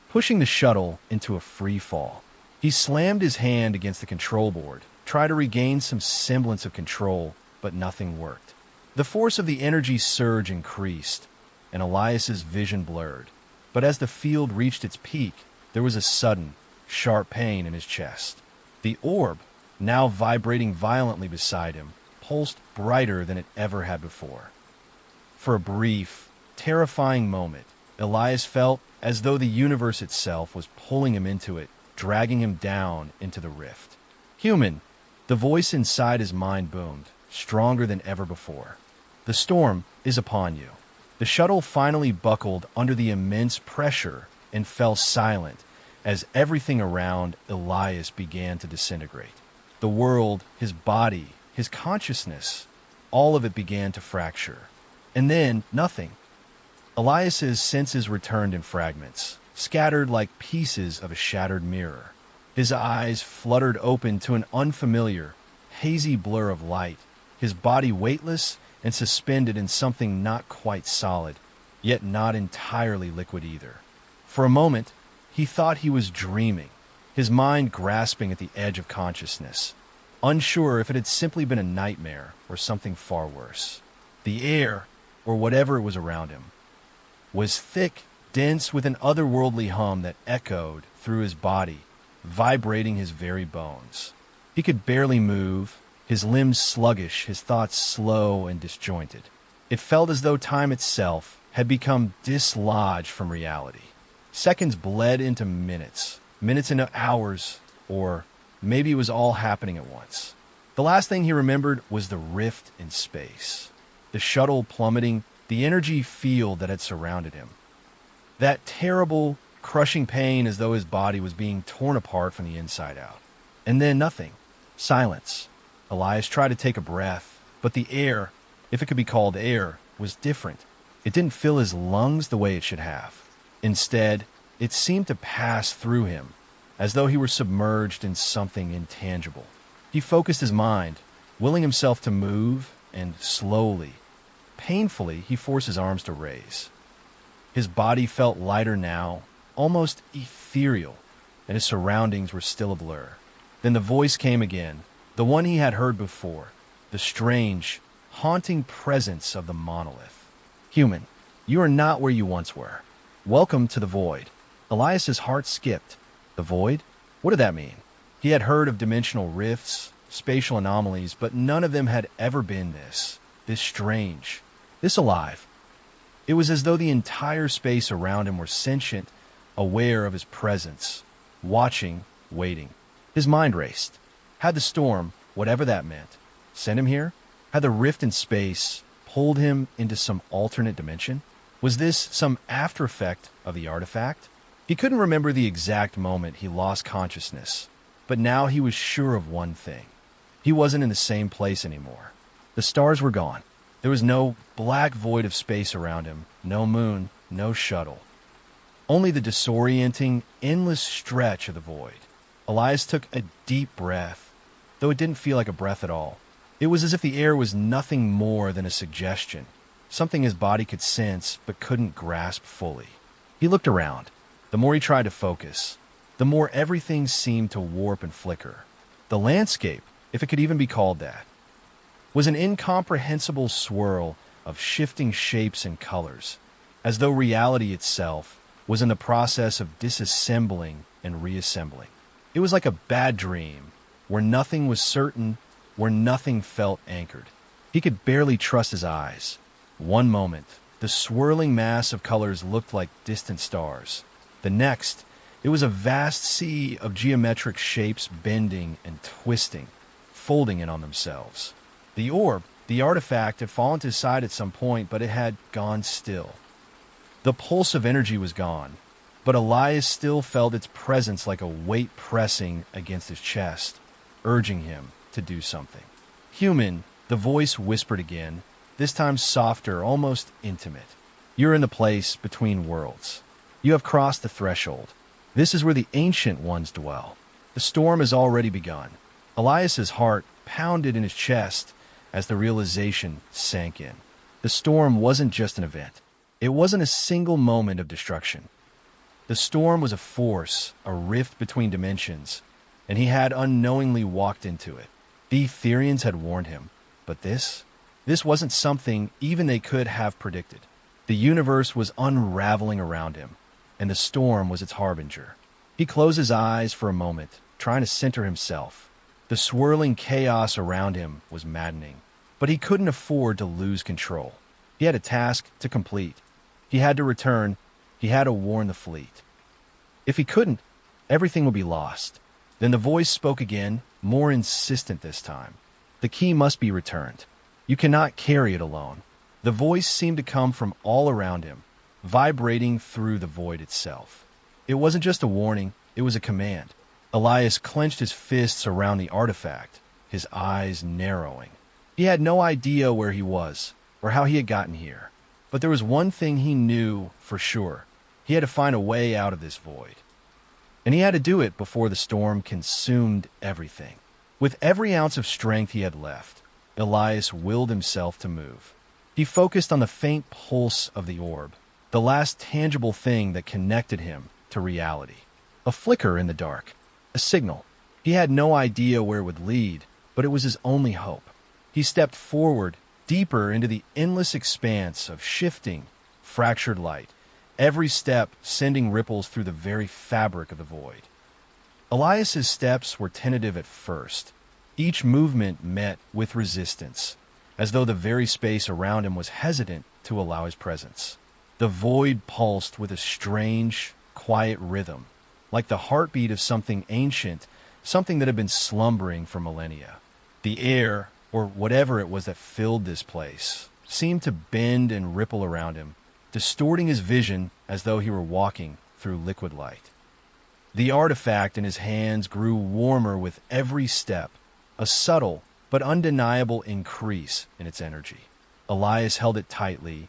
pushing the shuttle into a free fall. He slammed his hand against the control board, tried to regain some semblance of control, but nothing worked. The force of the energy surge increased, and Elias's vision blurred. But as the field reached its peak, there was a sudden, sharp pain in his chest. The orb, now vibrating violently beside him, pulsed brighter than it ever had before. For a brief, terrifying moment, Elias felt as though the universe itself was pulling him into it, dragging him down into the rift. "Human," the voice inside his mind boomed, stronger than ever before. "The storm is upon you." The shuttle finally buckled under the immense pressure and fell silent as everything around Elias began to disintegrate. The world, his body, his consciousness, all of it began to fracture. And then, nothing. Elias's senses returned in fragments, scattered like pieces of a shattered mirror. His eyes fluttered open to an unfamiliar, hazy blur of light, his body weightless and suspended in something not quite solid, yet not entirely liquid either. For a moment, he thought he was dreaming, his mind grasping at the edge of consciousness, unsure if it had simply been a nightmare or something far worse. The air, or whatever it was around him, was thick, dense, with an otherworldly hum that echoed through his body, vibrating his very bones. He could barely move, his limbs sluggish, his thoughts slow and disjointed. It felt as though time itself had become dislodged from reality. Seconds bled into minutes, minutes into hours, or maybe it was all happening at once. The last thing he remembered was the rift in space, the shuttle plummeting, the energy field that had surrounded him. That terrible, crushing pain as though his body was being torn apart from the inside out. And then nothing. Silence. Elias tried to take a breath, but the air, if it could be called air, was different. It didn't fill his lungs the way it should have. Instead, it seemed to pass through him, as though he were submerged in something intangible. He focused his mind, willing himself to move, and slowly, painfully, he forced his arms to raise. His body felt lighter now, almost ethereal, and his surroundings were still a blur. Then the voice came again, the one he had heard before, the strange, haunting presence of the monolith. Human, you are not where you once were. Welcome to the void. Elias's heart skipped. The void? What did that mean? He had heard of dimensional rifts, spatial anomalies, but none of them had ever been this strange, this alive. It was as though the entire space around him were sentient, aware of his presence, watching, waiting. His mind raced. Had the storm, whatever that meant, sent him here? Had the rift in space pulled him into some alternate dimension? Was this some after effect of the artifact? He couldn't remember the exact moment he lost consciousness, but now he was sure of one thing. He wasn't in the same place anymore. The stars were gone. There was no black void of space around him, no moon, no shuttle. Only the disorienting, endless stretch of the void. Elias took a deep breath, though it didn't feel like a breath at all. It was as if the air was nothing more than a suggestion, something his body could sense but couldn't grasp fully. He looked around. The more he tried to focus, the more everything seemed to warp and flicker. The landscape, if it could even be called that, was an incomprehensible swirl of shifting shapes and colors, as though reality itself was in the process of disassembling and reassembling. It was like a bad dream, where nothing was certain, where nothing felt anchored. He could barely trust his eyes. One moment, the swirling mass of colors looked like distant stars. The next, it was a vast sea of geometric shapes bending and twisting, folding in on themselves. The orb, the artifact, had fallen to his side at some point, but it had gone still. The pulse of energy was gone, but Elias still felt its presence like a weight pressing against his chest, urging him to do something. Human, the voice whispered again, this time softer, almost intimate. You're in the place between worlds. You have crossed the threshold. This is where the ancient ones dwell. The storm has already begun. Elias's heart pounded in his chest as the realization sank in. The storm wasn't just an event. It wasn't a single moment of destruction. The storm was a force, a rift between dimensions, and he had unknowingly walked into it. The Etherians had warned him, but this wasn't something even they could have predicted. The universe was unraveling around him, and the storm was its harbinger. He closed his eyes for a moment, trying to center himself. The swirling chaos around him was maddening, but he couldn't afford to lose control. He had a task to complete. He had to return. He had to warn the fleet. If he couldn't, everything would be lost. Then the voice spoke again, more insistent this time. The key must be returned. You cannot carry it alone. The voice seemed to come from all around him, vibrating through the void itself. It wasn't just a warning, it was a command. Elias clenched his fists around the artifact, his eyes narrowing. He had no idea where he was, or how he had gotten here. But there was one thing he knew for sure. He had to find a way out of this void. And he had to do it before the storm consumed everything. With every ounce of strength he had left, Elias willed himself to move. He focused on the faint pulse of the orb, the last tangible thing that connected him to reality. A flicker in the dark, a signal. He had no idea where it would lead, but it was his only hope. He stepped forward, deeper into the endless expanse of shifting, fractured light, every step sending ripples through the very fabric of the void. Elias's steps were tentative at first. Each movement met with resistance, as though the very space around him was hesitant to allow his presence. The void pulsed with a strange, quiet rhythm, like the heartbeat of something ancient, something that had been slumbering for millennia. The air, or whatever it was that filled this place, seemed to bend and ripple around him, distorting his vision as though he were walking through liquid light. The artifact in his hands grew warmer with every step, a subtle but undeniable increase in its energy. Elias held it tightly,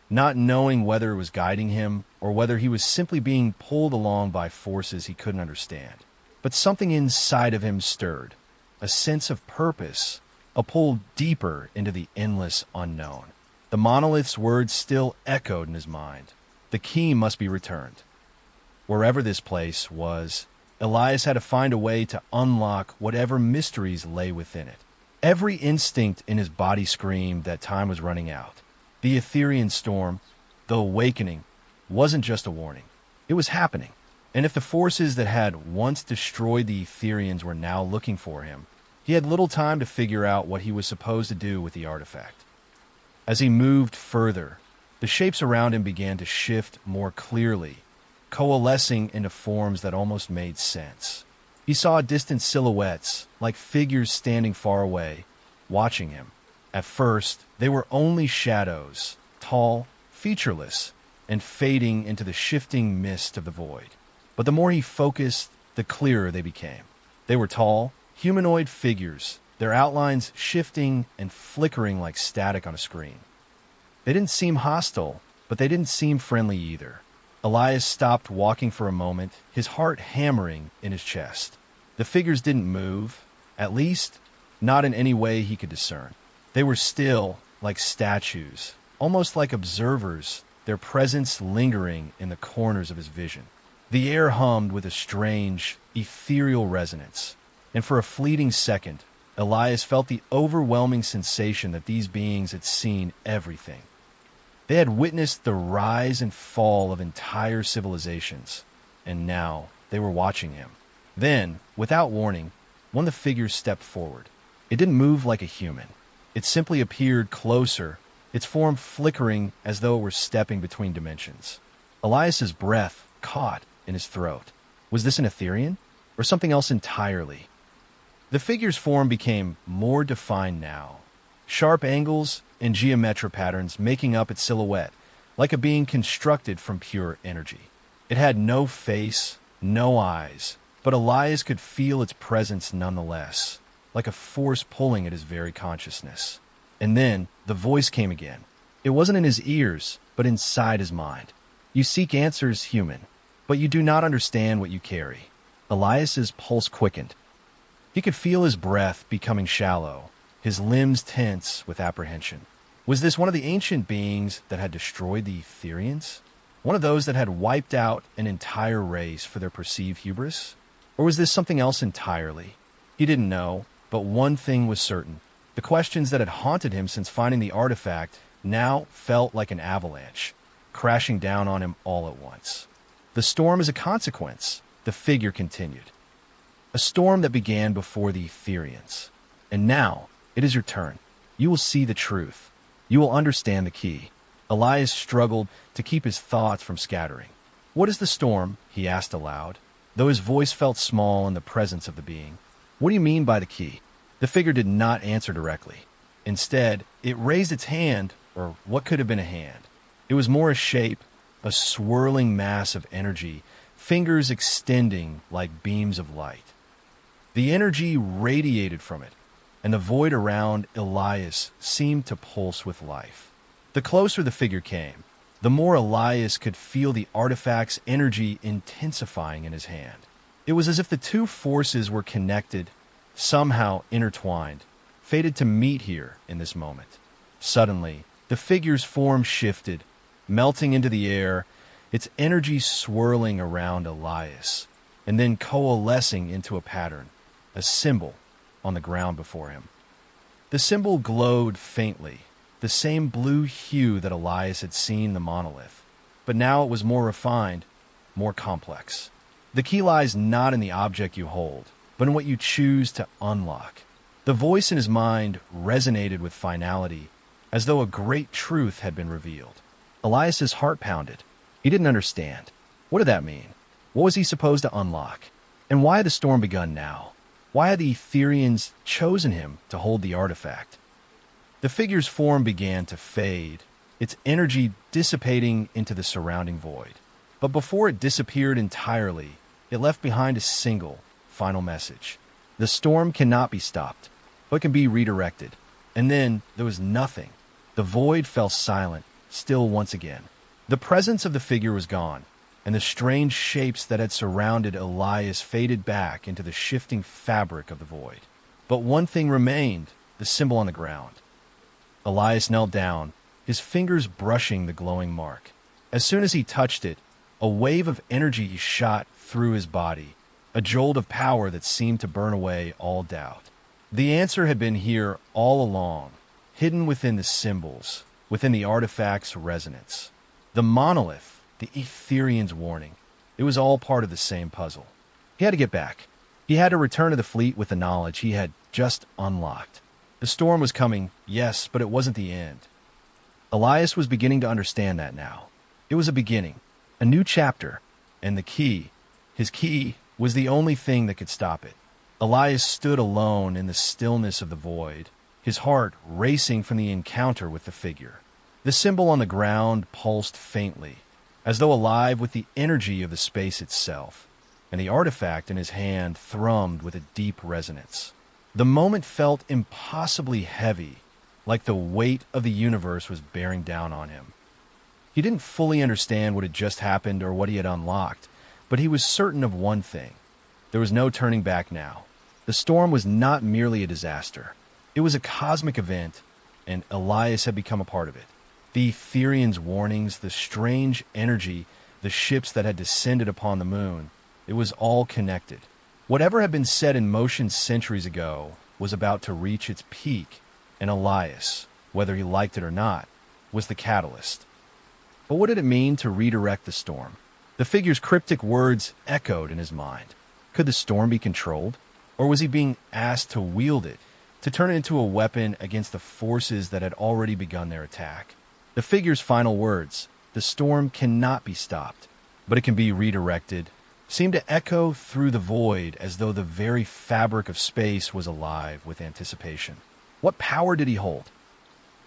not knowing whether it was guiding him or whether he was simply being pulled along by forces he couldn't understand. But something inside of him stirred, a sense of purpose, a pull deeper into the endless unknown. The monolith's words still echoed in his mind. The key must be returned. Wherever this place was, Elias had to find a way to unlock whatever mysteries lay within it. Every instinct in his body screamed that time was running out. The Etherean storm, the awakening, wasn't just a warning. It was happening. And if the forces that had once destroyed the Etherians were now looking for him, he had little time to figure out what he was supposed to do with the artifact. As he moved further, the shapes around him began to shift more clearly, coalescing into forms that almost made sense. He saw distant silhouettes, like figures standing far away, watching him. At first, they were only shadows, tall, featureless, and fading into the shifting mist of the void. But the more he focused, the clearer they became. They were tall, humanoid figures, their outlines shifting and flickering like static on a screen. They didn't seem hostile, but they didn't seem friendly either. Elias stopped walking for a moment, his heart hammering in his chest. The figures didn't move, at least not in any way he could discern. They were still, like statues, almost like observers, their presence lingering in the corners of his vision. The air hummed with a strange, ethereal resonance, and for a fleeting second, Elias felt the overwhelming sensation that these beings had seen everything. They had witnessed the rise and fall of entire civilizations, and now they were watching him. Then, without warning, one of the figures stepped forward. It didn't move like a human. It simply appeared closer, its form flickering as though it were stepping between dimensions. Elias's breath caught in his throat. Was this an Etherian, or something else entirely? The figure's form became more defined now. Sharp angles and geometric patterns making up its silhouette, like a being constructed from pure energy. It had no face, no eyes, but Elias could feel its presence nonetheless, like a force pulling at his very consciousness. And then the voice came again. It wasn't in his ears, but inside his mind. You seek answers, human, but you do not understand what you carry. Elias's pulse quickened. He could feel his breath becoming shallow, his limbs tense with apprehension. Was this one of the ancient beings that had destroyed the Etherians? One of those that had wiped out an entire race for their perceived hubris? Or was this something else entirely? He didn't know, but one thing was certain. The questions that had haunted him since finding the artifact now felt like an avalanche, crashing down on him all at once. The storm is a consequence, the figure continued. A storm that began before the Etherians. And now, it is your turn. You will see the truth. You will understand the key. Elias struggled to keep his thoughts from scattering. What is the storm? He asked aloud, though his voice felt small in the presence of the being. What do you mean by the key? The figure did not answer directly. Instead, it raised its hand, or what could have been a hand. It was more a shape, a swirling mass of energy, fingers extending like beams of light. The energy radiated from it, and the void around Elias seemed to pulse with life. The closer the figure came, the more Elias could feel the artifact's energy intensifying in his hand. It was as if the two forces were connected, somehow intertwined, fated to meet here in this moment. Suddenly, the figure's form shifted, melting into the air, its energy swirling around Elias, and then coalescing into a pattern, a symbol on the ground before him. The symbol glowed faintly, the same blue hue that Elias had seen in the monolith. but now it was more refined, more complex. The key lies not in the object you hold, but in what you choose to unlock. The voice in his mind resonated with finality, as though a great truth had been revealed. Elias's heart pounded. He didn't understand. What did that mean? What was he supposed to unlock? And why had the storm begun now? Why had the Etherians chosen him to hold the artifact? The figure's form began to fade, its energy dissipating into the surrounding void. But before it disappeared entirely, it left behind a single, final message. The storm cannot be stopped, but can be redirected. And then there was nothing. The void fell silent, still once again. The presence of the figure was gone, and the strange shapes that had surrounded Elias faded back into the shifting fabric of the void. But one thing remained, the symbol on the ground. Elias knelt down, his fingers brushing the glowing mark. As soon as he touched it, a wave of energy shot through his body, a jolt of power that seemed to burn away all doubt. The answer had been here all along, hidden within the symbols, within the artifact's resonance. The monolith, the Etherian's warning, it was all part of the same puzzle. He had to get back. He had to return to the fleet with the knowledge he had just unlocked. The storm was coming, yes, but it wasn't the end. Elias was beginning to understand that now. It was a beginning, a new chapter, and the key, his key, was the only thing that could stop it. Elias stood alone in the stillness of the void, his heart racing from the encounter with the figure. The symbol on the ground pulsed faintly, as though alive with the energy of the space itself, and the artifact in his hand thrummed with a deep resonance. The moment felt impossibly heavy, like the weight of the universe was bearing down on him. He didn't fully understand what had just happened or what he had unlocked, but he was certain of one thing. There was no turning back now. The storm was not merely a disaster. It was a cosmic event, and Elias had become a part of it. The Etherians' warnings, the strange energy, the ships that had descended upon the moon, it was all connected. Whatever had been set in motion centuries ago was about to reach its peak, and Elias, whether he liked it or not, was the catalyst. But what did it mean to redirect the storm? The figure's cryptic words echoed in his mind. Could the storm be controlled? Or was he being asked to wield it, to turn it into a weapon against the forces that had already begun their attack? The figure's final words, the storm cannot be stopped, but it can be redirected, seemed to echo through the void as though the very fabric of space was alive with anticipation. What power did he hold?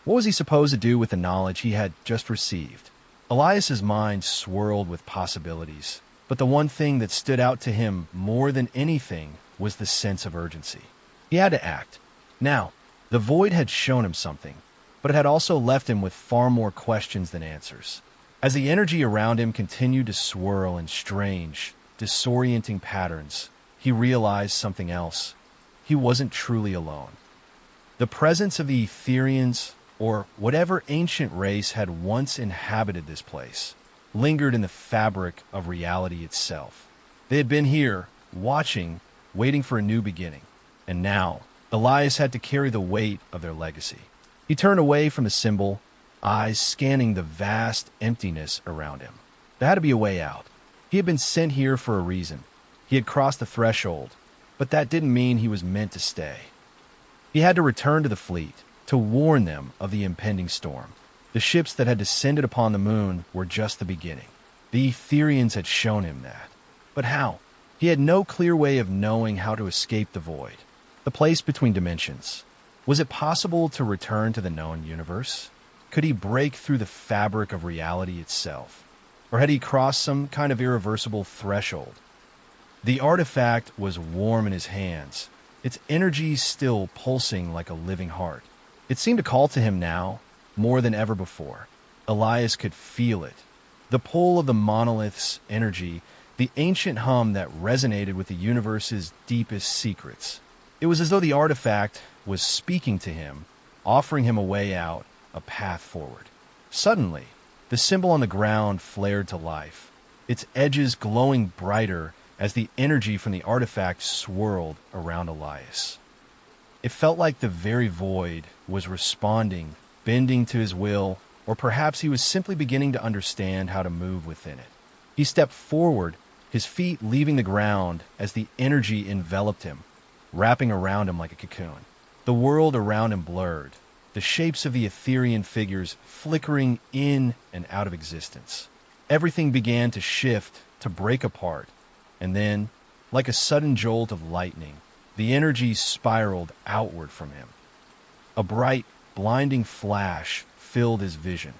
What was he supposed to do with the knowledge he had just received? Elias's mind swirled with possibilities, but the one thing that stood out to him more than anything was the sense of urgency. He had to act. Now, the void had shown him something, but it had also left him with far more questions than answers. As the energy around him continued to swirl in strange, disorienting patterns, he realized something else. He wasn't truly alone. The presence of the Etherians, or whatever ancient race had once inhabited this place, lingered in the fabric of reality itself. They had been here, watching, waiting for a new beginning. And now, Elias had to carry the weight of their legacy. He turned away from the symbol, eyes scanning the vast emptiness around him. There had to be a way out. He had been sent here for a reason. He had crossed the threshold, but that didn't mean he was meant to stay. He had to return to the fleet, to warn them of the impending storm. The ships that had descended upon the moon were just the beginning. The Etherians had shown him that. But how? He had no clear way of knowing how to escape the void, the place between dimensions. Was it possible to return to the known universe? Could he break through the fabric of reality itself? Or had he crossed some kind of irreversible threshold? The artifact was warm in his hands, its energy still pulsing like a living heart. It seemed to call to him now, more than ever before. Elias could feel it. The pull of the monolith's energy, the ancient hum that resonated with the universe's deepest secrets. It was as though the artifact was speaking to him, offering him a way out, a path forward. Suddenly, the symbol on the ground flared to life, its edges glowing brighter as the energy from the artifact swirled around Elias. It felt like the very void was responding, bending to his will, or perhaps he was simply beginning to understand how to move within it. He stepped forward, his feet leaving the ground as the energy enveloped him, wrapping around him like a cocoon. The world around him blurred, the shapes of the Etherean figures flickering in and out of existence. Everything began to shift, to break apart, and then, like a sudden jolt of lightning, the energy spiraled outward from him. A bright, blinding flash filled his vision,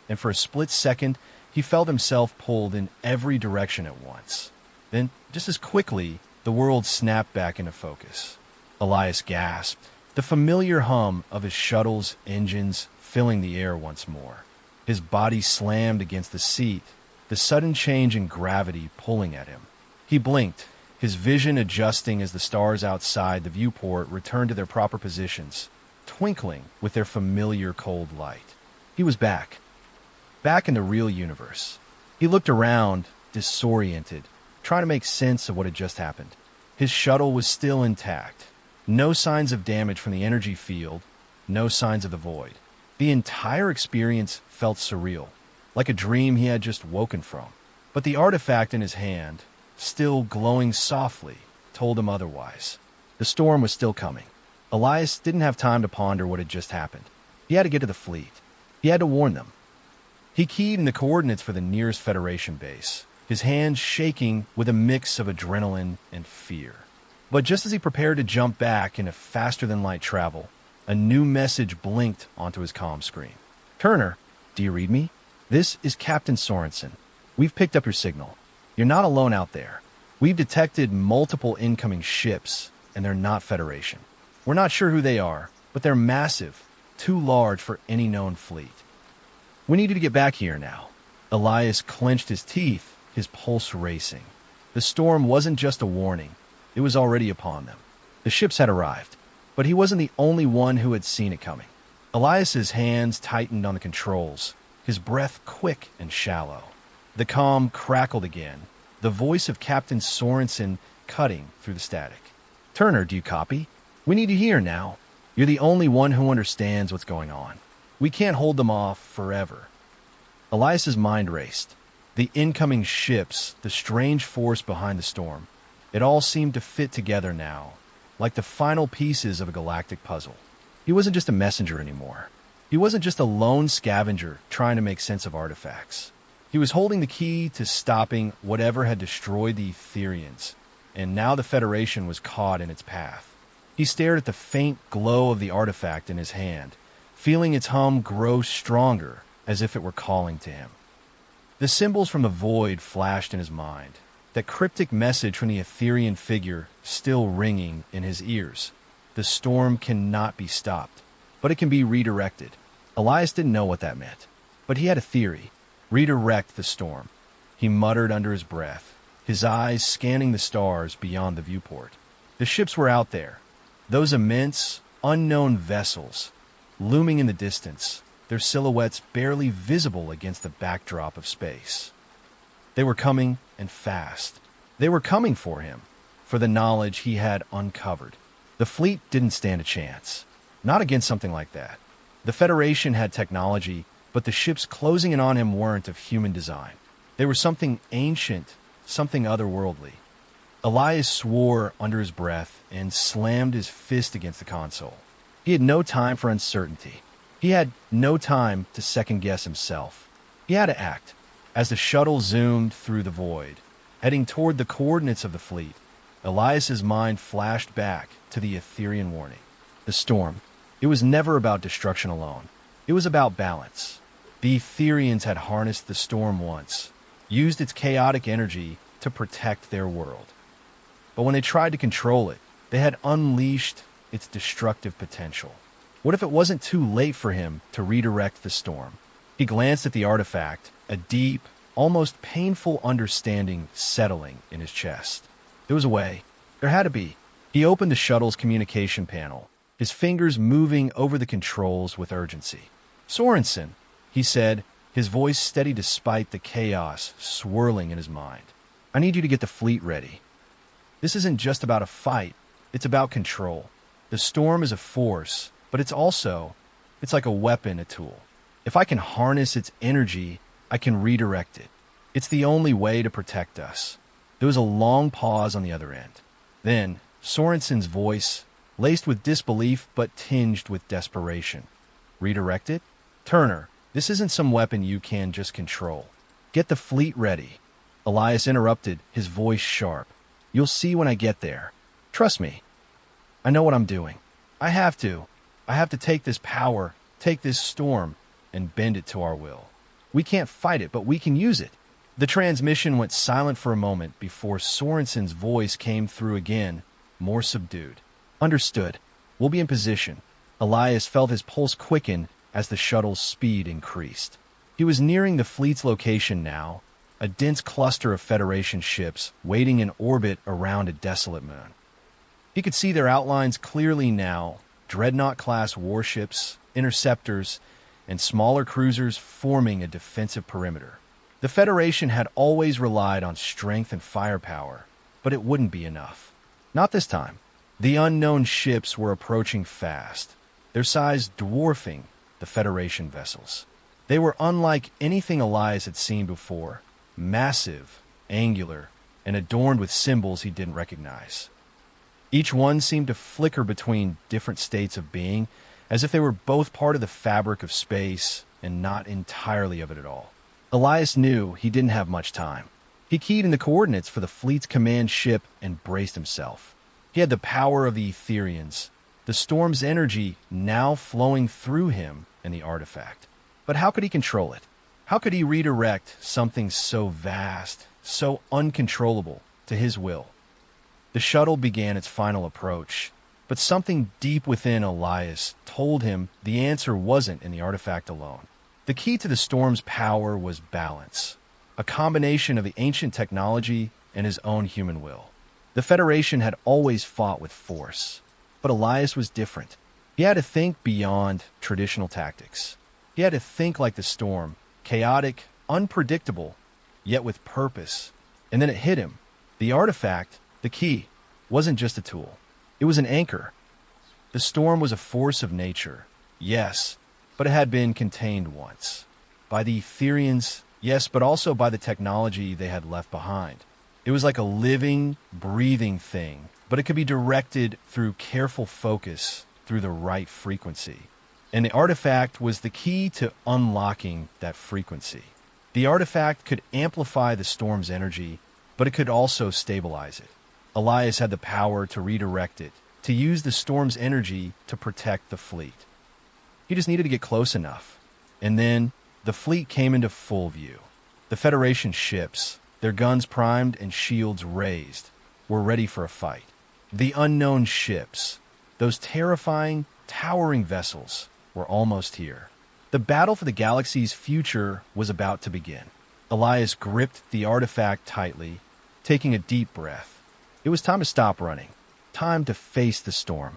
and for a split second, he felt himself pulled in every direction at once. Then, just as quickly, the world snapped back into focus. Elias gasped, the familiar hum of his shuttle's engines filling the air once more. His body slammed against the seat, the sudden change in gravity pulling at him. He blinked, his vision adjusting as the stars outside the viewport returned to their proper positions, twinkling with their familiar cold light. He was back in the real universe. He looked around, disoriented, trying to make sense of what had just happened. His shuttle was still intact. No signs of damage from the energy field, no signs of the void. The entire experience felt surreal, like a dream he had just woken from. But the artifact in his hand, still glowing softly, told him otherwise. The storm was still coming. Elias didn't have time to ponder what had just happened. He had to get to the fleet. He had to warn them. He keyed in the coordinates for the nearest Federation base, his hands shaking with a mix of adrenaline and fear. But just as he prepared to jump back into faster-than-light travel, a new message blinked onto his comm screen. "Turner, do you read me? This is Captain Sorensen. We've picked up your signal. You're not alone out there. We've detected multiple incoming ships, and they're not Federation. We're not sure who they are, but they're massive, too large for any known fleet. We need you to get back here now." Elias clenched his teeth, his pulse racing. The storm wasn't just a warning. It was already upon them. The ships had arrived, but he wasn't the only one who had seen it coming. Elias's hands tightened on the controls, his breath quick and shallow. The comm crackled again, the voice of Captain Sorensen cutting through the static. "Turner, do you copy? We need you here now. You're the only one who understands what's going on. We can't hold them off forever." Elias's mind raced. The incoming ships, the strange force behind the storm, it all seemed to fit together now, like the final pieces of a galactic puzzle. He wasn't just a messenger anymore. He wasn't just a lone scavenger trying to make sense of artifacts. He was holding the key to stopping whatever had destroyed the Etherians, and now the Federation was caught in its path. He stared at the faint glow of the artifact in his hand, feeling its hum grow stronger as if it were calling to him. The symbols from the void flashed in his mind, that cryptic message from the Etherian figure still ringing in his ears. The storm cannot be stopped, but it can be redirected. Elias didn't know what that meant, but he had a theory. Redirect the storm. He muttered under his breath, his eyes scanning the stars beyond the viewport. The ships were out there, those immense, unknown vessels, looming in the distance, their silhouettes barely visible against the backdrop of space. They were coming, and fast. They were coming for him, for the knowledge he had uncovered. The fleet didn't stand a chance. Not against something like that. The Federation had technology, but the ships closing in on him weren't of human design. They were something ancient, something otherworldly. Elias swore under his breath and slammed his fist against the console. He had no time for uncertainty. He had no time to second-guess himself. He had to act. As the shuttle zoomed through the void, heading toward the coordinates of the fleet, Elias's mind flashed back to the Etherian warning. The storm. It was never about destruction alone. It was about balance. The Etherians had harnessed the storm once, used its chaotic energy to protect their world. But when they tried to control it, they had unleashed its destructive potential. What if it wasn't too late for him to redirect the storm? He glanced at the artifact, a deep, almost painful understanding settling in his chest. There was a way. There had to be. He opened the shuttle's communication panel, his fingers moving over the controls with urgency. "Sorensen," he said, his voice steady despite the chaos swirling in his mind. "I need you to get the fleet ready. This isn't just about a fight. It's about control. The storm is a force, but it's like a weapon, a tool. If I can harness its energy, I can redirect it. It's the only way to protect us. There was a long pause on the other end. Then, Sorensen's voice, laced with disbelief but tinged with desperation. Redirect it? Turner, this isn't some weapon you can just control. Get the fleet ready. Elias interrupted, his voice sharp. You'll see when I get there. Trust me. I know what I'm doing. I have to. I have to take this power, take this storm, and bend it to our will. We can't fight it, but we can use it. The transmission went silent for a moment before Sorensen's voice came through again, more subdued. Understood. We'll be in position. Elias felt his pulse quicken as the shuttle's speed increased. He was nearing the fleet's location now, a dense cluster of Federation ships waiting in orbit around a desolate moon. He could see their outlines clearly now, dreadnought-class warships, interceptors, and smaller cruisers forming a defensive perimeter. The Federation had always relied on strength and firepower, but it wouldn't be enough. Not this time. The unknown ships were approaching fast, their size dwarfing the Federation vessels. They were unlike anything Elias had seen before, massive, angular, and adorned with symbols he didn't recognize. Each one seemed to flicker between different states of being, as if they were both part of the fabric of space and not entirely of it at all. Elias knew he didn't have much time. He keyed in the coordinates for the fleet's command ship and braced himself. He had the power of the Etherians, the storm's energy now flowing through him and the artifact. But how could he control it? How could he redirect something so vast, so uncontrollable, to his will? The shuttle began its final approach, but something deep within Elias told him the answer wasn't in the artifact alone. The key to the storm's power was balance, a combination of the ancient technology and his own human will. The Federation had always fought with force, but Elias was different. He had to think beyond traditional tactics. He had to think like the storm, chaotic, unpredictable, yet with purpose. And then it hit him. The artifact, the key, wasn't just a tool. It was an anchor. The storm was a force of nature, yes, but it had been contained once. By the Etherians, yes, but also by the technology they had left behind. It was like a living, breathing thing, but it could be directed through careful focus, through the right frequency. And the artifact was the key to unlocking that frequency. The artifact could amplify the storm's energy, but it could also stabilize it. Elias had the power to redirect it, to use the storm's energy to protect the fleet. He just needed to get close enough. And then the fleet came into full view. The Federation ships, their guns primed and shields raised, were ready for a fight. The unknown ships, those terrifying, towering vessels, were almost here. The battle for the galaxy's future was about to begin. Elias gripped the artifact tightly, taking a deep breath. It was time to stop running, time to face the storm.